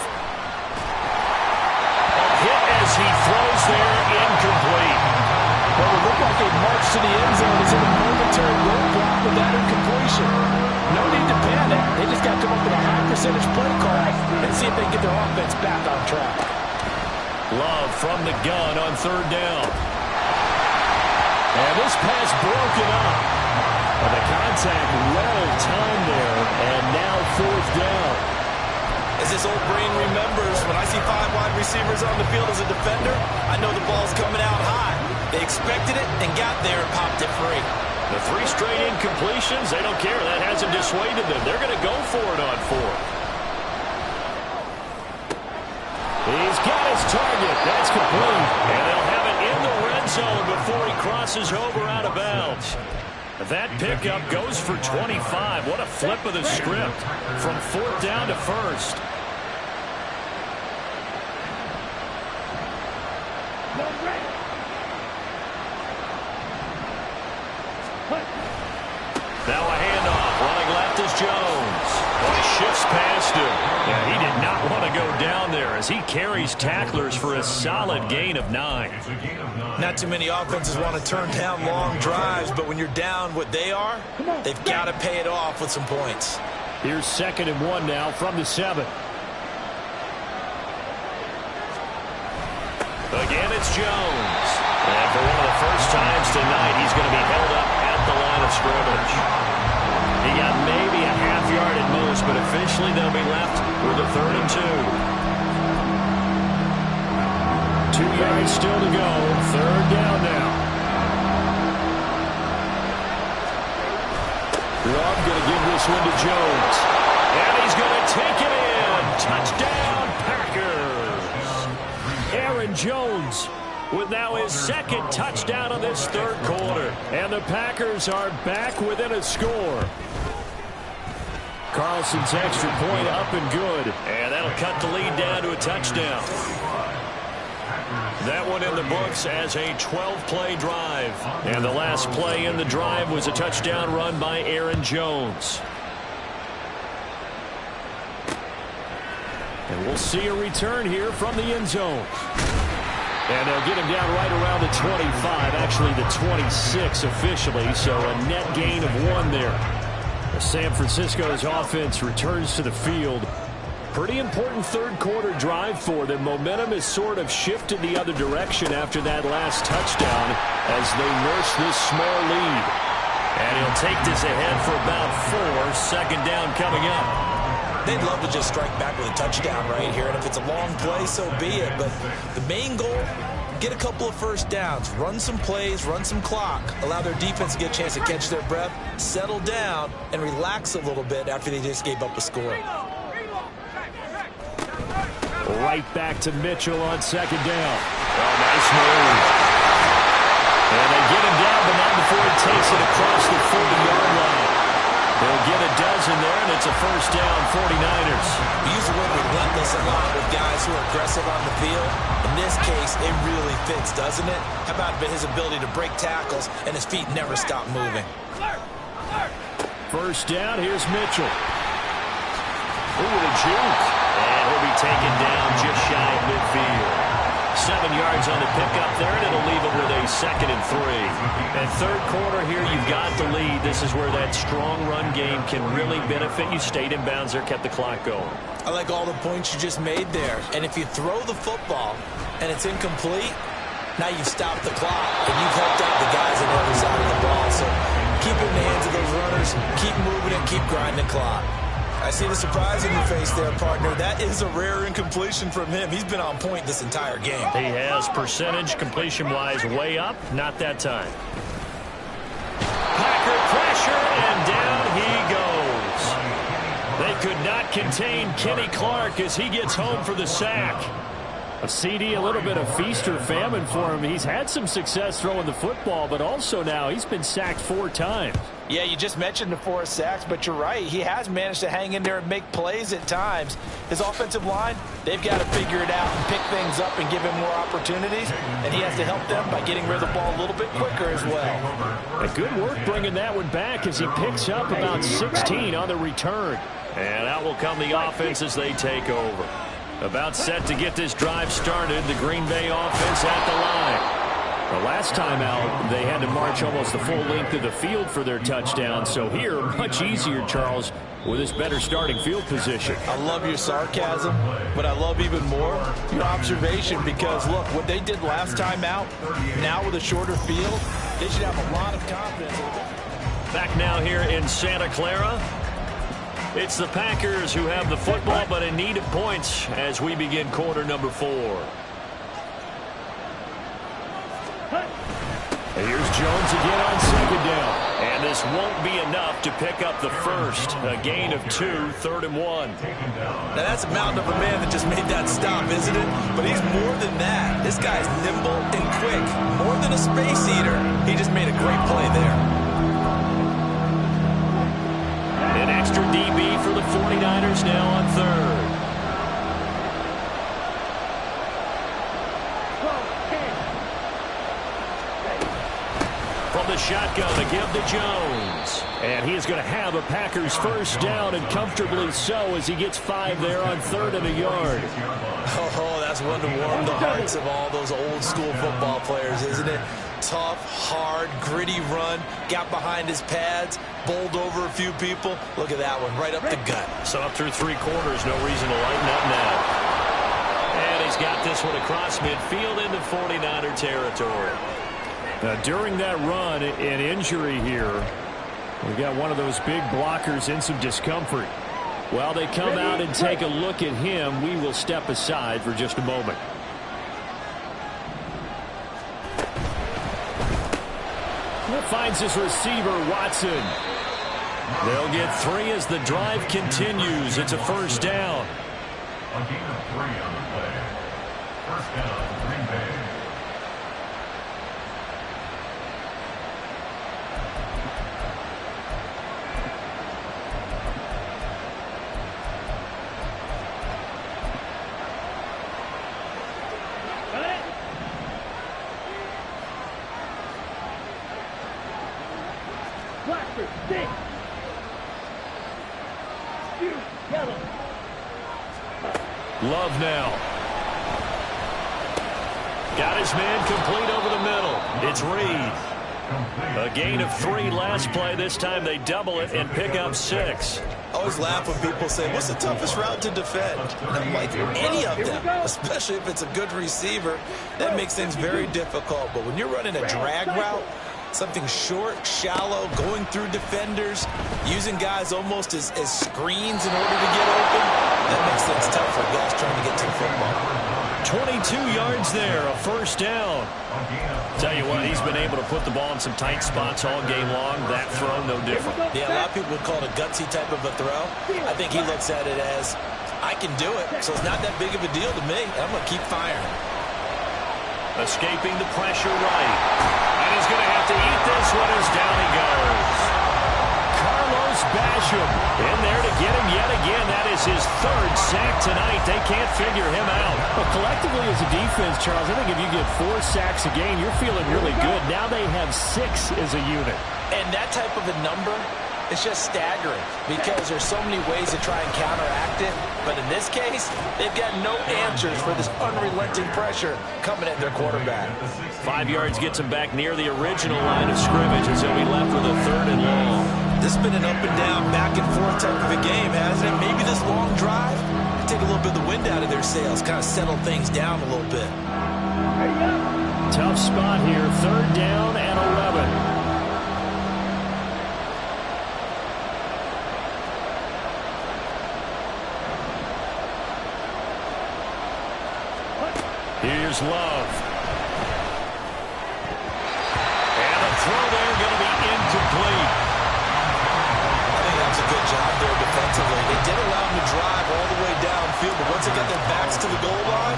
[SPEAKER 2] A hit as he throws there, incomplete.
[SPEAKER 3] What would look like a march to the end zone is in a momentary roadblock with that incompletion. No need to panic. They just got to come up with a high percentage play call and see if they can get their offense back on track.
[SPEAKER 2] Love from the gun on 3rd down. And this pass broken up. And the contact well timed there, and now 4th down.
[SPEAKER 3] As this old brain remembers, when I see 5 wide receivers on the field as a defender, I know the ball's coming out high. They expected it and got there and popped it free.
[SPEAKER 2] The 3 straight incompletions, they don't care. That hasn't dissuaded them. They're going to go for it on 4th. He's got his target. That's complete. And they'll have it in the red zone before he crosses over out of bounds. That pickup goes for 25. What a flip of the script from 4th down to 1st. Now a handoff. Running left is Jones. Well, he shifts past him. Yeah, he did not want to go down there as he carries tacklers for a solid gain of 9.
[SPEAKER 3] Not too many offenses want to turn down long drives, but when you're down what they are, they've got to pay it off with some points.
[SPEAKER 2] Here's 2nd and 1 now from the 7. Again, it's Jones. And for one of the first times tonight, he's going to be held up at the line of scrimmage. He got maybe a half yard at most, but officially they'll be left with a 3rd and 2. 2 yards still to go. 3rd down now. Love going to give this one to Jones. And he's going to take it in. Touchdown, Packers. Aaron Jones with now his 2nd touchdown of this 3rd quarter. And the Packers are back within a score. Carlson's extra point up and good. And that'll cut the lead down to a touchdown. That one in the books as a 12-play drive. And the last play in the drive was a touchdown run by Aaron Jones. And we'll see a return here from the end zone. And they'll get him down right around the 25, actually the 26 officially, so a net gain of 1 there. San Francisco's offense returns to the field. Pretty important 3rd quarter drive for them. Momentum has sort of shifted the other direction after that last touchdown as they nurse this small lead. And he'll take this ahead for about 4. 2nd down coming up.
[SPEAKER 3] They'd love to just strike back with a touchdown right here, and if it's a long play, so be it. But the main goal, get a couple of first downs, run some plays, run some clock, allow their defense to get a chance to catch their breath, settle down, and relax a little bit after they just gave up a score.
[SPEAKER 2] Right back to Mitchell on 2nd down. Oh, nice move. And they get him down, but not before he takes it across the 40-yard line. They'll get a dozen there, and it's a 1st down, 49ers.
[SPEAKER 3] We use the word relentless a lot with guys who are aggressive on the field. In this case, it really fits, doesn't it? How about his ability to break tackles, and his feet never stop moving?
[SPEAKER 2] 1st down, here's Mitchell. Ooh, with a juke. And he'll be taken down just shy of midfield. 7 yards on the pickup there, and it'll leave him with a 2nd and 3. And 3rd quarter here, you've got the lead. This is where that strong run game can really benefit you. Stayed in bounds there, kept the clock going.
[SPEAKER 3] I like all the points you just made there. And if you throw the football and it's incomplete, now you've stopped the clock, and you've helped out the guys on the other side of the ball. So keep it in the hands of those runners, keep moving it, keep grinding the clock. I see the surprise in your face there, partner. That is a rare incompletion from him. He's been on point this entire game.
[SPEAKER 2] He has, percentage completion-wise way up. Not that time. Packer pressure, and down he goes. They could not contain Kenny Clark as he gets home for the sack. A CD, a little bit of feast or famine for him. He's had some success throwing the football, but also now he's been sacked 4 times.
[SPEAKER 3] Yeah, you just mentioned the 4 sacks, but you're right. He has managed to hang in there and make plays at times. His offensive line, they've got to figure it out and pick things up and give him more opportunities, and he has to help them by getting rid of the ball a little bit quicker as well.
[SPEAKER 2] A good work bringing that one back as he picks up about 16 on the return.
[SPEAKER 1] And out will come the offense as they take over. About set to get this drive started, the Green Bay offense at the line. The last time out, they had to march almost the full length of the field for their touchdown. So here, much easier, Charles, with this better starting field position.
[SPEAKER 3] I love your sarcasm, but I love even more your observation because, look, what they did last time out, now with a shorter field, they should have a lot of confidence.
[SPEAKER 1] Back now here in Santa Clara. It's the Packers who have the football, but in need of points as we begin quarter number 4.
[SPEAKER 2] And here's Jones again on second down.
[SPEAKER 1] And this won't be enough to pick up the first. A gain of 2, 3rd and 1.
[SPEAKER 3] Now that's a mountain of a man that just made that stop, isn't it? But he's more than that. This guy's nimble and quick. More than a space eater. He just made a great play there.
[SPEAKER 1] An extra DB for the 49ers now on 3rd. From the shotgun to give to Jones.
[SPEAKER 2] And he is going to have a Packers first down, and comfortably so as he gets 5 there on 3rd and a yard.
[SPEAKER 3] Oh, that's one to warm the hearts of all those old school football players, isn't it? Tough, hard, gritty run, got behind his pads, bowled over a few people. Look at that one, right up the gut.
[SPEAKER 1] So up through 3 quarters, no reason to lighten up now. And he's got this one across midfield into 49er territory.
[SPEAKER 2] During that run, an injury here. We've got one of those big blockers in some discomfort. While they come out and take a look at him, we will step aside for just a moment. Finds his receiver, Watson.
[SPEAKER 1] They'll get 3 as the drive continues. It's a first down.
[SPEAKER 4] A gain of 3 on the play. First down, Green Bay.
[SPEAKER 1] Love now. Got his man complete over the middle. It's Reed. A gain of 3 last play. This time they double it and pick up 6.
[SPEAKER 3] I always laugh when people say, what's the toughest route to defend? And I'm like, any of them, especially if it's a good receiver. That makes things very difficult. But when you're running a drag route, something short, shallow, going through defenders, using guys almost as screens in order to get open, that makes things tough for guys trying to get to the football.
[SPEAKER 1] 22 yards there, a first down. Tell you what, he's been able to put the ball in some tight spots all game long. That throw, no different.
[SPEAKER 3] Yeah, a lot of people would call it a gutsy type of a throw. I think he looks at it as, I can do it, so it's not that big of a deal to me. I'm going to keep firing.
[SPEAKER 1] Escaping the pressure right. And he's going to have to eat this one as down he goes. Carlos Basham in there to get him yet again. That is his 3rd sack tonight. They can't figure him out.
[SPEAKER 2] But collectively as a defense, Charles, I think if you get 4 sacks a game, you're feeling really good. Now they have 6 as a unit.
[SPEAKER 3] And that type of a number, it's just staggering because there's so many ways to try and counteract it. But in this case, they've got no answers for this unrelenting pressure coming at their quarterback.
[SPEAKER 1] 5 yards gets him back near the original line of scrimmage as he'll be left with a 3rd and long.
[SPEAKER 3] This has been an up and down, back and forth type of a game, hasn't it? Maybe this long drive will take a little bit of the wind out of their sails, kind of settle things down a little bit.
[SPEAKER 2] Tough spot here, 3rd down and 11.
[SPEAKER 1] Here's Love. And the throw there going to be incomplete.
[SPEAKER 3] I think that was a good job there defensively. They did allow him to drive all the way downfield, but once they got their backs to the goal line,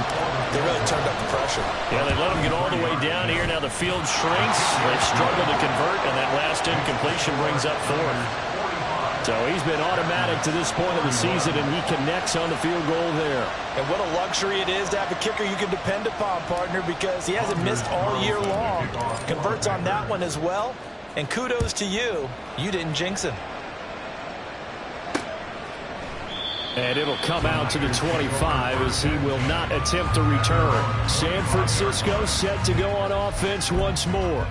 [SPEAKER 3] they really turned up the pressure. pressure.
[SPEAKER 2] Yeah, they let him get all the way down here. Now the field shrinks. They've struggled to convert, and that last incompletion brings up fourth. So he's been automatic to this point of the season, and he connects on the field goal there.
[SPEAKER 3] And what a luxury it is to have a kicker you can depend upon, partner, because he hasn't missed all year long. Converts on that one as well. And kudos to you. You didn't jinx him.
[SPEAKER 2] And it'll come out to the 25 as he will not attempt to return. San Francisco set to go on offense once more.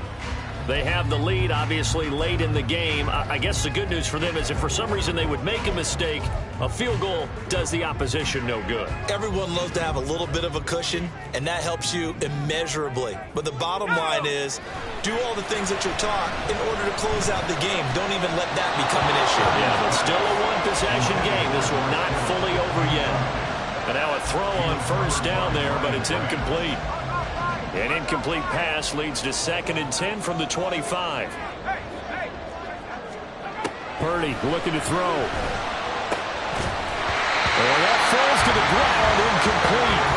[SPEAKER 2] They have the lead, obviously, late in the game. I guess the good news for them is if for some reason they would make a mistake, a field goal does the opposition no good.
[SPEAKER 3] Everyone loves to have a little bit of a cushion, and that helps you immeasurably. But the bottom line is, do all the things that you're taught in order to close out the game. Don't even let that become an issue.
[SPEAKER 2] Yeah, but still a one-possession game. This one not fully over yet. And now a throw on first down there, but it's incomplete. An incomplete pass leads to 2nd and 10 from the 25. Purdy looking to throw. And that falls to the ground, incomplete.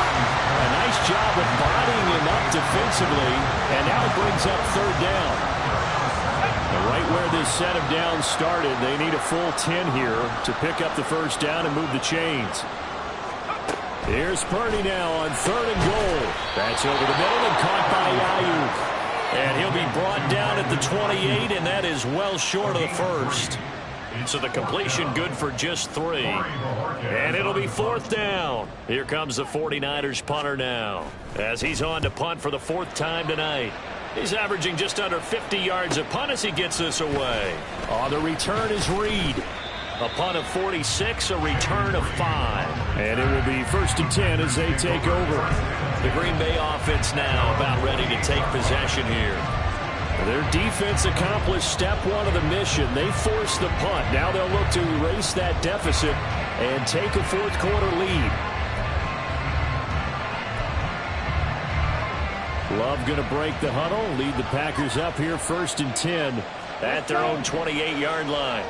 [SPEAKER 2] A nice job of bodying him up defensively, and now it brings up 3rd down. And right where this set of downs started, they need a full 10 here to pick up the first down and move the chains. Here's Purdy now on 3rd and goal. That's over the middle and caught by Ayuk. And he'll be brought down at the 28, and that is well short of the first. So the completion good for just 3. And it'll be 4th down. Here comes the 49ers punter now, as he's on to punt for the 4th time tonight. He's averaging just under 50 yards a punt as he gets this away. On the return is Reed. A punt of 46, a return of 5. And it will be 1st and 10 as they take over. The Green Bay offense now about ready to take possession here. Their defense accomplished step 1 of the mission. They forced the punt. Now they'll look to erase that deficit and take a 4th quarter lead. Love going to break the huddle, lead the Packers up here 1st and 10 at their own 28-yard line.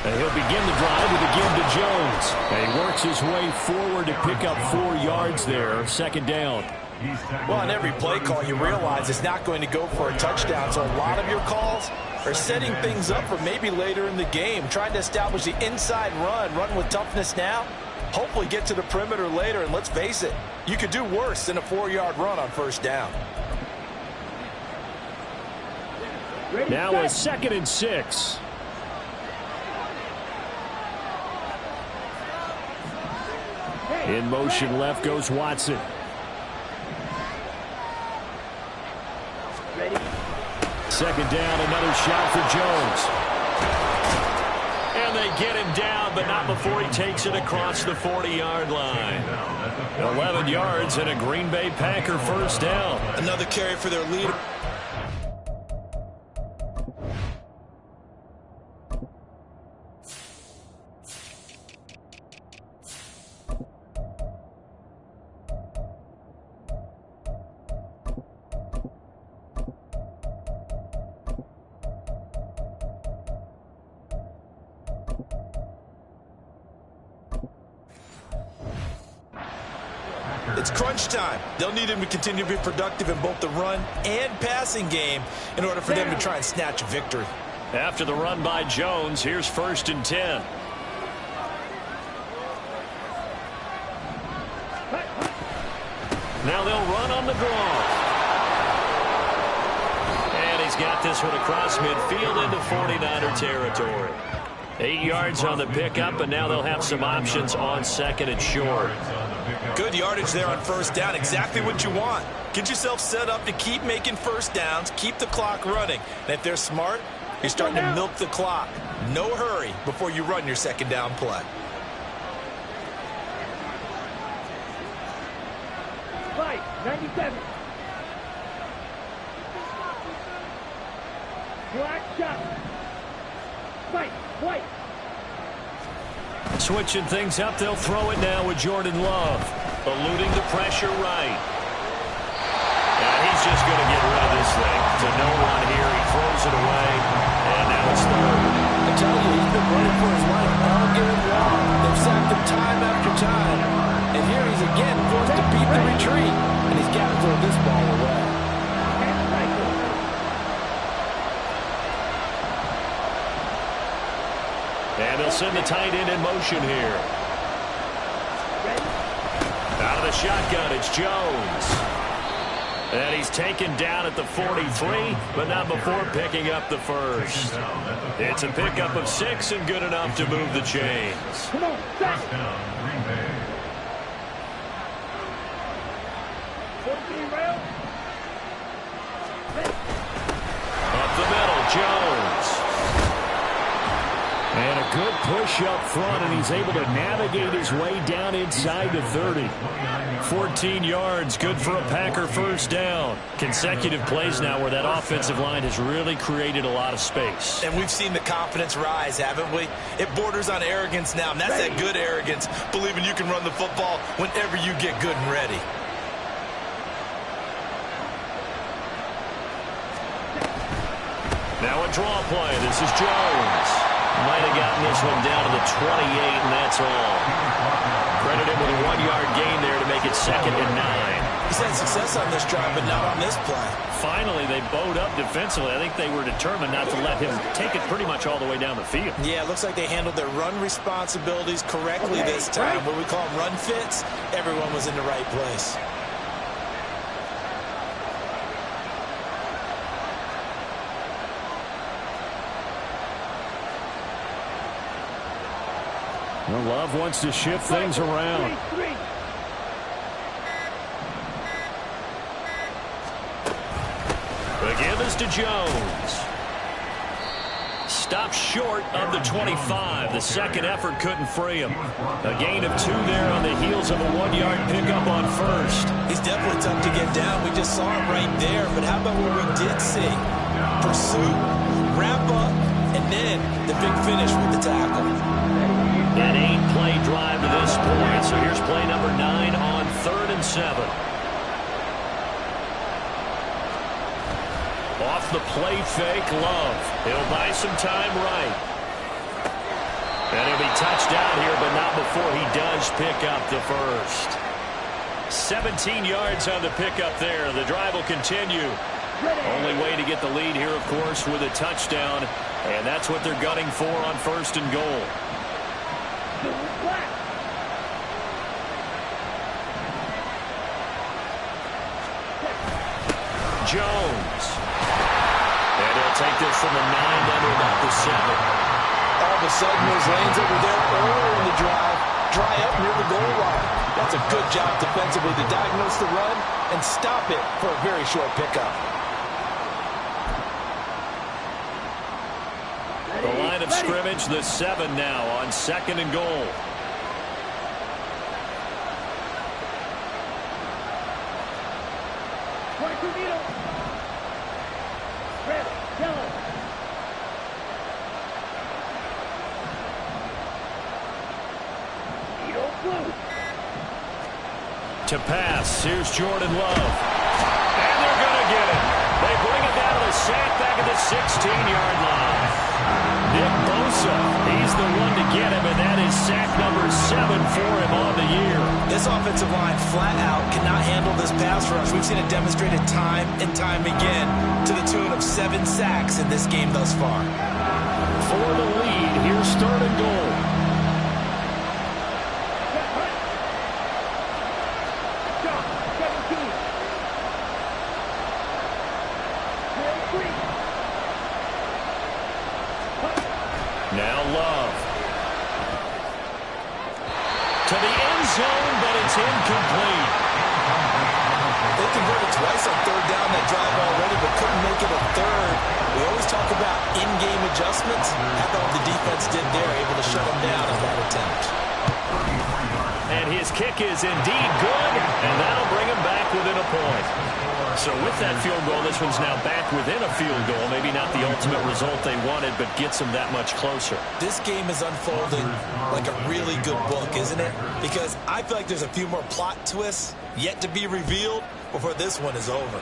[SPEAKER 2] And he'll begin the drive with a give to Jones. And he works his way forward to pick up 4 yards there, 2nd down.
[SPEAKER 3] Well, on every play call, you realize it's not going to go for a touchdown. So a lot of your calls are setting things up for maybe later in the game, trying to establish the inside run with toughness now, hopefully get to the perimeter later. And let's face it, you could do worse than a 4-yard run on 1st down.
[SPEAKER 2] Now a 2nd and 6. In motion left goes Watson.
[SPEAKER 5] Ready?
[SPEAKER 2] 2nd down, another shot for Jones. And they get him down, but not before he takes it across the 40-yard line. 11 yards and a Green Bay Packer 1st down.
[SPEAKER 3] Another carry for their leader. It's crunch time. They'll need him to continue to be productive in both the run and passing game in order for them to try and snatch a victory.
[SPEAKER 2] After the run by Jones, here's 1st and 10. Now they'll run on the draw. And he's got this one across midfield into 49er territory. 8 yards on the pickup, and now they'll have some options on 2nd and short.
[SPEAKER 3] Good yardage there on 1st down. Exactly what you want. Get yourself set up to keep making 1st downs, keep the clock running. And if they're smart, you're starting to milk the clock. No hurry before you run your 2nd down play.
[SPEAKER 5] Fight, 97. Black shot. Fight, white.
[SPEAKER 2] Switching things up, they'll throw it now with Jordan Love. Eluding the pressure right. And he's just going to get rid of this thing. To no one here, he throws it away. And now it's 3rd.
[SPEAKER 3] I tell you, he's been running for his life all game long. They've sacked him time after time. And here he's again forced to beat the retreat. And he's got to throw this ball away.
[SPEAKER 2] And they'll send the tight end in motion here. Out of the shotgun, it's Jones. And he's taken down at the 43, but not before picking up the first. It's a pickup of 6 and good enough to move the chains.
[SPEAKER 5] Come on, back.
[SPEAKER 4] First down, Green Bay.
[SPEAKER 5] 14 rail.
[SPEAKER 2] Up the middle, Jones. And a good push up front, and he's able to navigate his way down inside the 30. 14 yards, good for a Packer first down. Consecutive plays now where that offensive line has really created a lot of space.
[SPEAKER 3] And we've seen the confidence rise, haven't we? It borders on arrogance now, and that's that good arrogance, believing you can run the football whenever you get good and ready.
[SPEAKER 2] Now a draw play. This is Jones. Might have gotten this one down to the 28, and that's all. Credit him with a 1-yard gain there to make it 2nd and 9.
[SPEAKER 3] He's had success on this drive, but not on this play.
[SPEAKER 2] Finally, they bowed up defensively. I think they were determined not to let him take it pretty much all the way down the field.
[SPEAKER 3] Yeah, it looks like they handled their run responsibilities correctly this time. What we call them run fits, everyone was in the right place.
[SPEAKER 2] Well, Love wants to shift things around. The give is to Jones. Stopped short of the 25. The second effort couldn't free him. A gain of 2 there on the heels of a 1-yard pickup on first.
[SPEAKER 3] He's definitely tough to get down. We just saw him right there. But how about what we did see? Pursuit, wrap up, and then the big finish with the tackle.
[SPEAKER 2] An 8-play drive to this point. So here's play number 9 on 3rd and 7. Off the play fake, Love. He'll buy some time right. And he'll be touched down here, but not before he does pick up the first. 17 yards on the pickup there. The drive will continue. Only way to get the lead here, of course, with a touchdown. And that's what they're gunning for on 1st and goal. Jones. And he'll take this from the 9 down to about the 7.
[SPEAKER 3] All of a sudden, those lanes over there earlier in the drive dry up near the goal line. That's a good job defensively to diagnose the run and stop it for a very short pickup.
[SPEAKER 2] The line of scrimmage, the 7 now on 2nd and goal.
[SPEAKER 5] Red, yellow. Blue.
[SPEAKER 2] To pass, here's Jordan Love. And they're going to get it. They bring it down to the sack back at the 16-yard line. Nick Bosa, he's the one to get him, and that is sack number 7 for him on the year.
[SPEAKER 3] This offensive line flat out cannot handle this pass rush. We've seen it demonstrated time and time again to the tune of 7 sacks in this game thus far.
[SPEAKER 2] For the lead, here's 3rd and goal. Now Love. To the end zone, but it's incomplete.
[SPEAKER 3] They converted twice on 3rd down that drive already, but couldn't make it a 3rd. We always talk about in-game adjustments. How about what the defense did there, able to shut them down in that attempt.
[SPEAKER 2] And his kick is indeed good, and that'll bring him back within a point. So with that field goal, this one's now back within a field goal. Maybe not the ultimate result they wanted, but gets them that much closer.
[SPEAKER 3] This game is unfolding like a really good book, isn't it? Because I feel like there's a few more plot twists yet to be revealed before this one is over.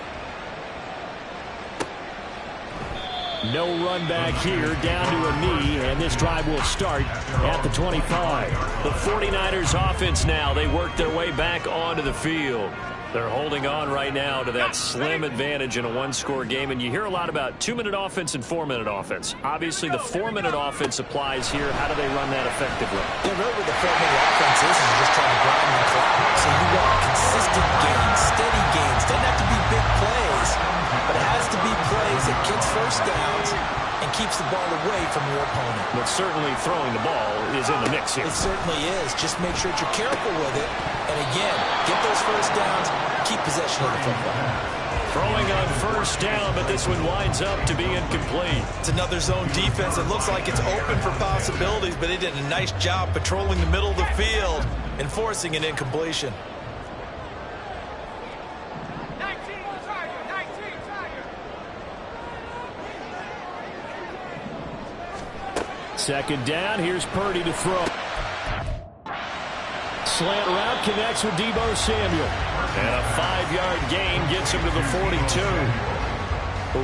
[SPEAKER 2] No run back here, down to a knee, and this drive will start at the 25.
[SPEAKER 1] The 49ers offense now, they work their way back onto the field. They're holding on right now to that slim advantage in a one-score game, and you hear a lot about 2-minute offense and 4-minute offense. Obviously, the 4-minute offense applies here. How do they run that effectively?
[SPEAKER 3] Yeah, really with the 4-minute offense, this is just trying to grind the clock. So you want consistent gains, steady gains. Doesn't have to be big plays, but it has to be plays that gets first downs and keeps the ball away from your opponent.
[SPEAKER 1] But certainly throwing the ball is in the mix here.
[SPEAKER 3] It certainly is. Just make sure that you're careful with it. And again, get those first downs, keep possession of the football.
[SPEAKER 1] Throwing on first down, but this one winds up to be incomplete.
[SPEAKER 3] It's another zone defense. It looks like it's open for possibilities, but they did a nice job patrolling the middle of the field and forcing an incompletion.
[SPEAKER 5] 19, Tiger.
[SPEAKER 2] Second down, here's Purdy to throw. Slant route connects with Deebo Samuel.
[SPEAKER 1] And a 5-yard gain gets him to the 42.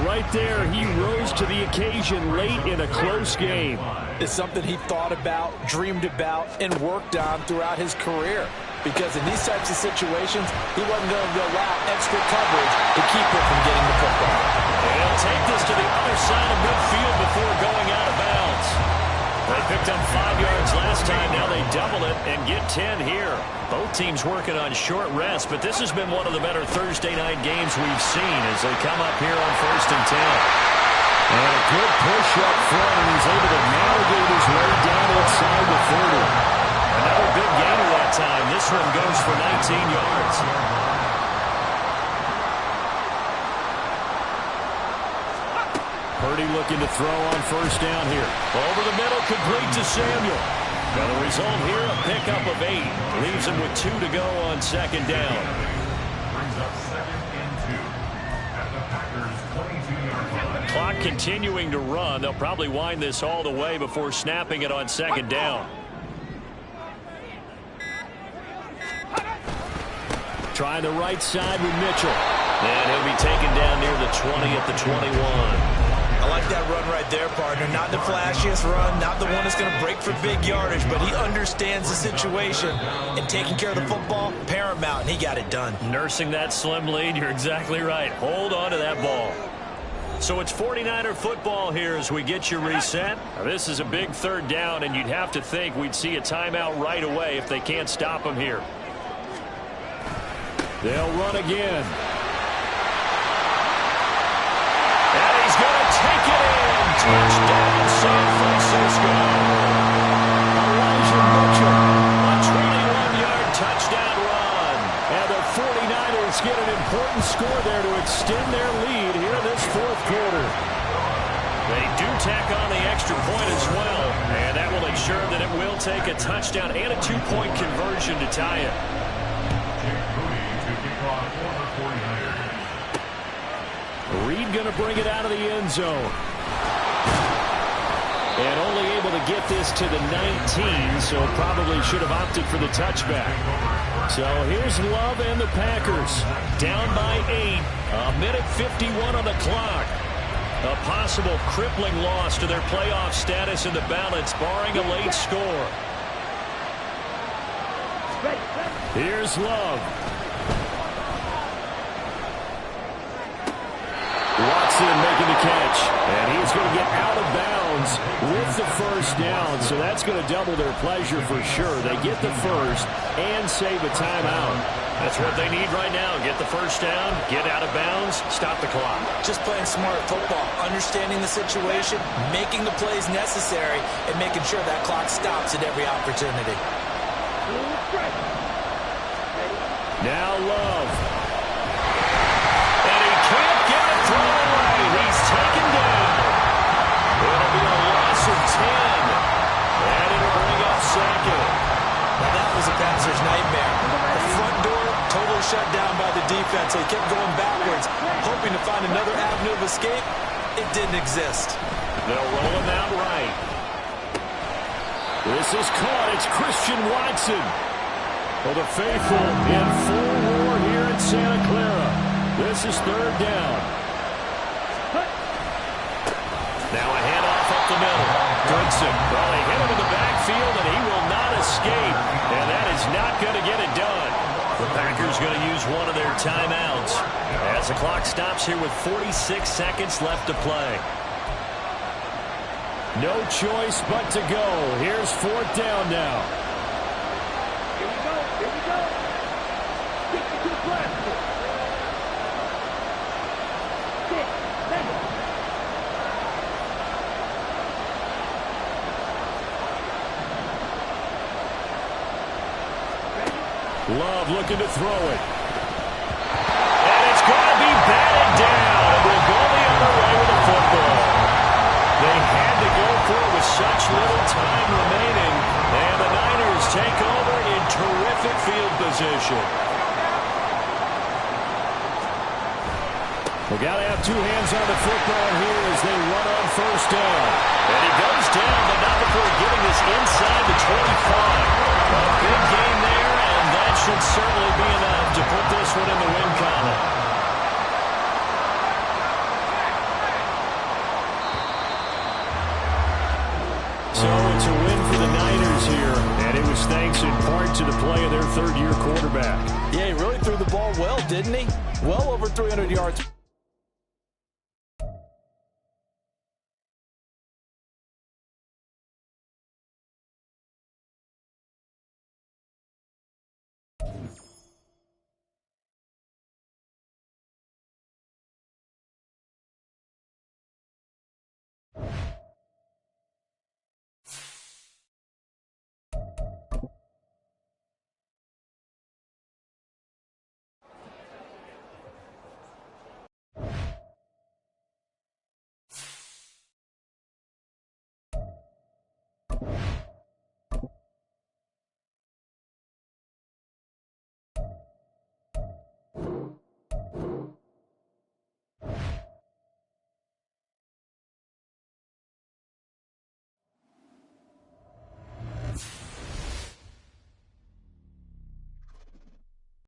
[SPEAKER 2] Right there, he rose to the occasion late in a close game.
[SPEAKER 3] It's something he thought about, dreamed about, and worked on throughout his career. Because in these types of situations, he wasn't going to allow extra coverage to keep him from getting the football.
[SPEAKER 1] And he'll take this to the other side of midfield before going out of bounds. They picked up 5 yards last time. Now they double it and get 10 here. Both teams working on short rest, but this has been one of the better Thursday night games we've seen as they come up here on 1st and 10.
[SPEAKER 2] And a good push up front, and he's able to navigate his way down inside the 30.
[SPEAKER 1] Another big gainer that time. This one goes for 19 yards.
[SPEAKER 2] Purdy looking to throw on first down here.
[SPEAKER 1] Over the middle, complete to Samuel. Now the result here, a pickup of 8. Leaves him with 2 to go on second down.
[SPEAKER 4] Brings up 2nd and 2 at the Packers' 22-yard line.
[SPEAKER 1] Clock continuing to run. They'll probably wind this all the way before snapping it on second down.
[SPEAKER 2] Trying the right side with Mitchell.
[SPEAKER 1] And he'll be taken down near the 20 at the 21.
[SPEAKER 3] I like that run right there, partner. Not the flashiest run, not the one that's going to break for big yardage, but he understands the situation, and taking care of the football, paramount, and he got it done.
[SPEAKER 1] Nursing that slim lead, you're exactly right. Hold on to that ball. So it's 49er football here as we get you reset. Now, this is a big third down, and you'd have to think we'd see a timeout right away if they can't stop him here.
[SPEAKER 2] They'll run again.
[SPEAKER 1] And he's going to take it in. Touchdown, San Francisco.
[SPEAKER 2] Elijah Mitchell.
[SPEAKER 1] A 21-yard touchdown run.
[SPEAKER 2] And the 49ers get an important score there to extend their lead here in this fourth quarter.
[SPEAKER 1] They do tack on the extra point as well, and that will ensure that it will take a touchdown and a 2-point conversion to tie it.
[SPEAKER 2] Reed going to bring it out of the end zone. And only able to get this to the 19, so probably should have opted for the touchback. So here's Love and the Packers. Down by 8. A minute 51 on the clock. A possible crippling loss to their playoff status in the balance, barring a late score. Here's Love. Watson making the catch. And he's going to get out of bounds with the first down. So that's going to double their pleasure for sure. They get the first and save a timeout.
[SPEAKER 1] That's what they need right now. Get the first down, get out of bounds, stop the clock.
[SPEAKER 3] Just playing smart football, understanding the situation, making the plays necessary, and making sure that clock stops at every opportunity.
[SPEAKER 2] Now Love.
[SPEAKER 1] And he can't get it thrown away. He's taken down. It'll be a loss of 10. And it'll bring up second.
[SPEAKER 3] Now that was a passer's nightmare. The front door totally shut down by the defense. They kept going backwards, hoping to find another avenue of escape. It didn't exist.
[SPEAKER 1] They'll roll him out right.
[SPEAKER 2] This is caught. It's Christian Watson. For the faithful in full roar here in Santa Clara. This is third down.
[SPEAKER 1] Now a handoff up the middle. Goodson. Well, they hit him in the backfield, and he will not escape. And that is not going to get it done. The Packers going to use one of their timeouts as the clock stops here with 46 seconds left to play.
[SPEAKER 2] No choice but to go. Here's fourth down now.
[SPEAKER 5] Here we go. Here we go. Stick to the platform. 6, 7.
[SPEAKER 2] Love looking to throw it.
[SPEAKER 1] And it's going to be batted down. And we'll go the other way with the football. They had to go for it with such little time remaining. And the Niners take over in terrific field position.
[SPEAKER 2] We got to have two hands on the football here as they run on first down.
[SPEAKER 1] And he goes down, but not before getting this inside the 25. A big game there, and that should certainly be enough to put this one in the win column.
[SPEAKER 2] So it's a win for the Niners here, and it was thanks in part to the play of their third-year quarterback.
[SPEAKER 3] Yeah, he really threw the ball well, didn't he? Well over 300 yards.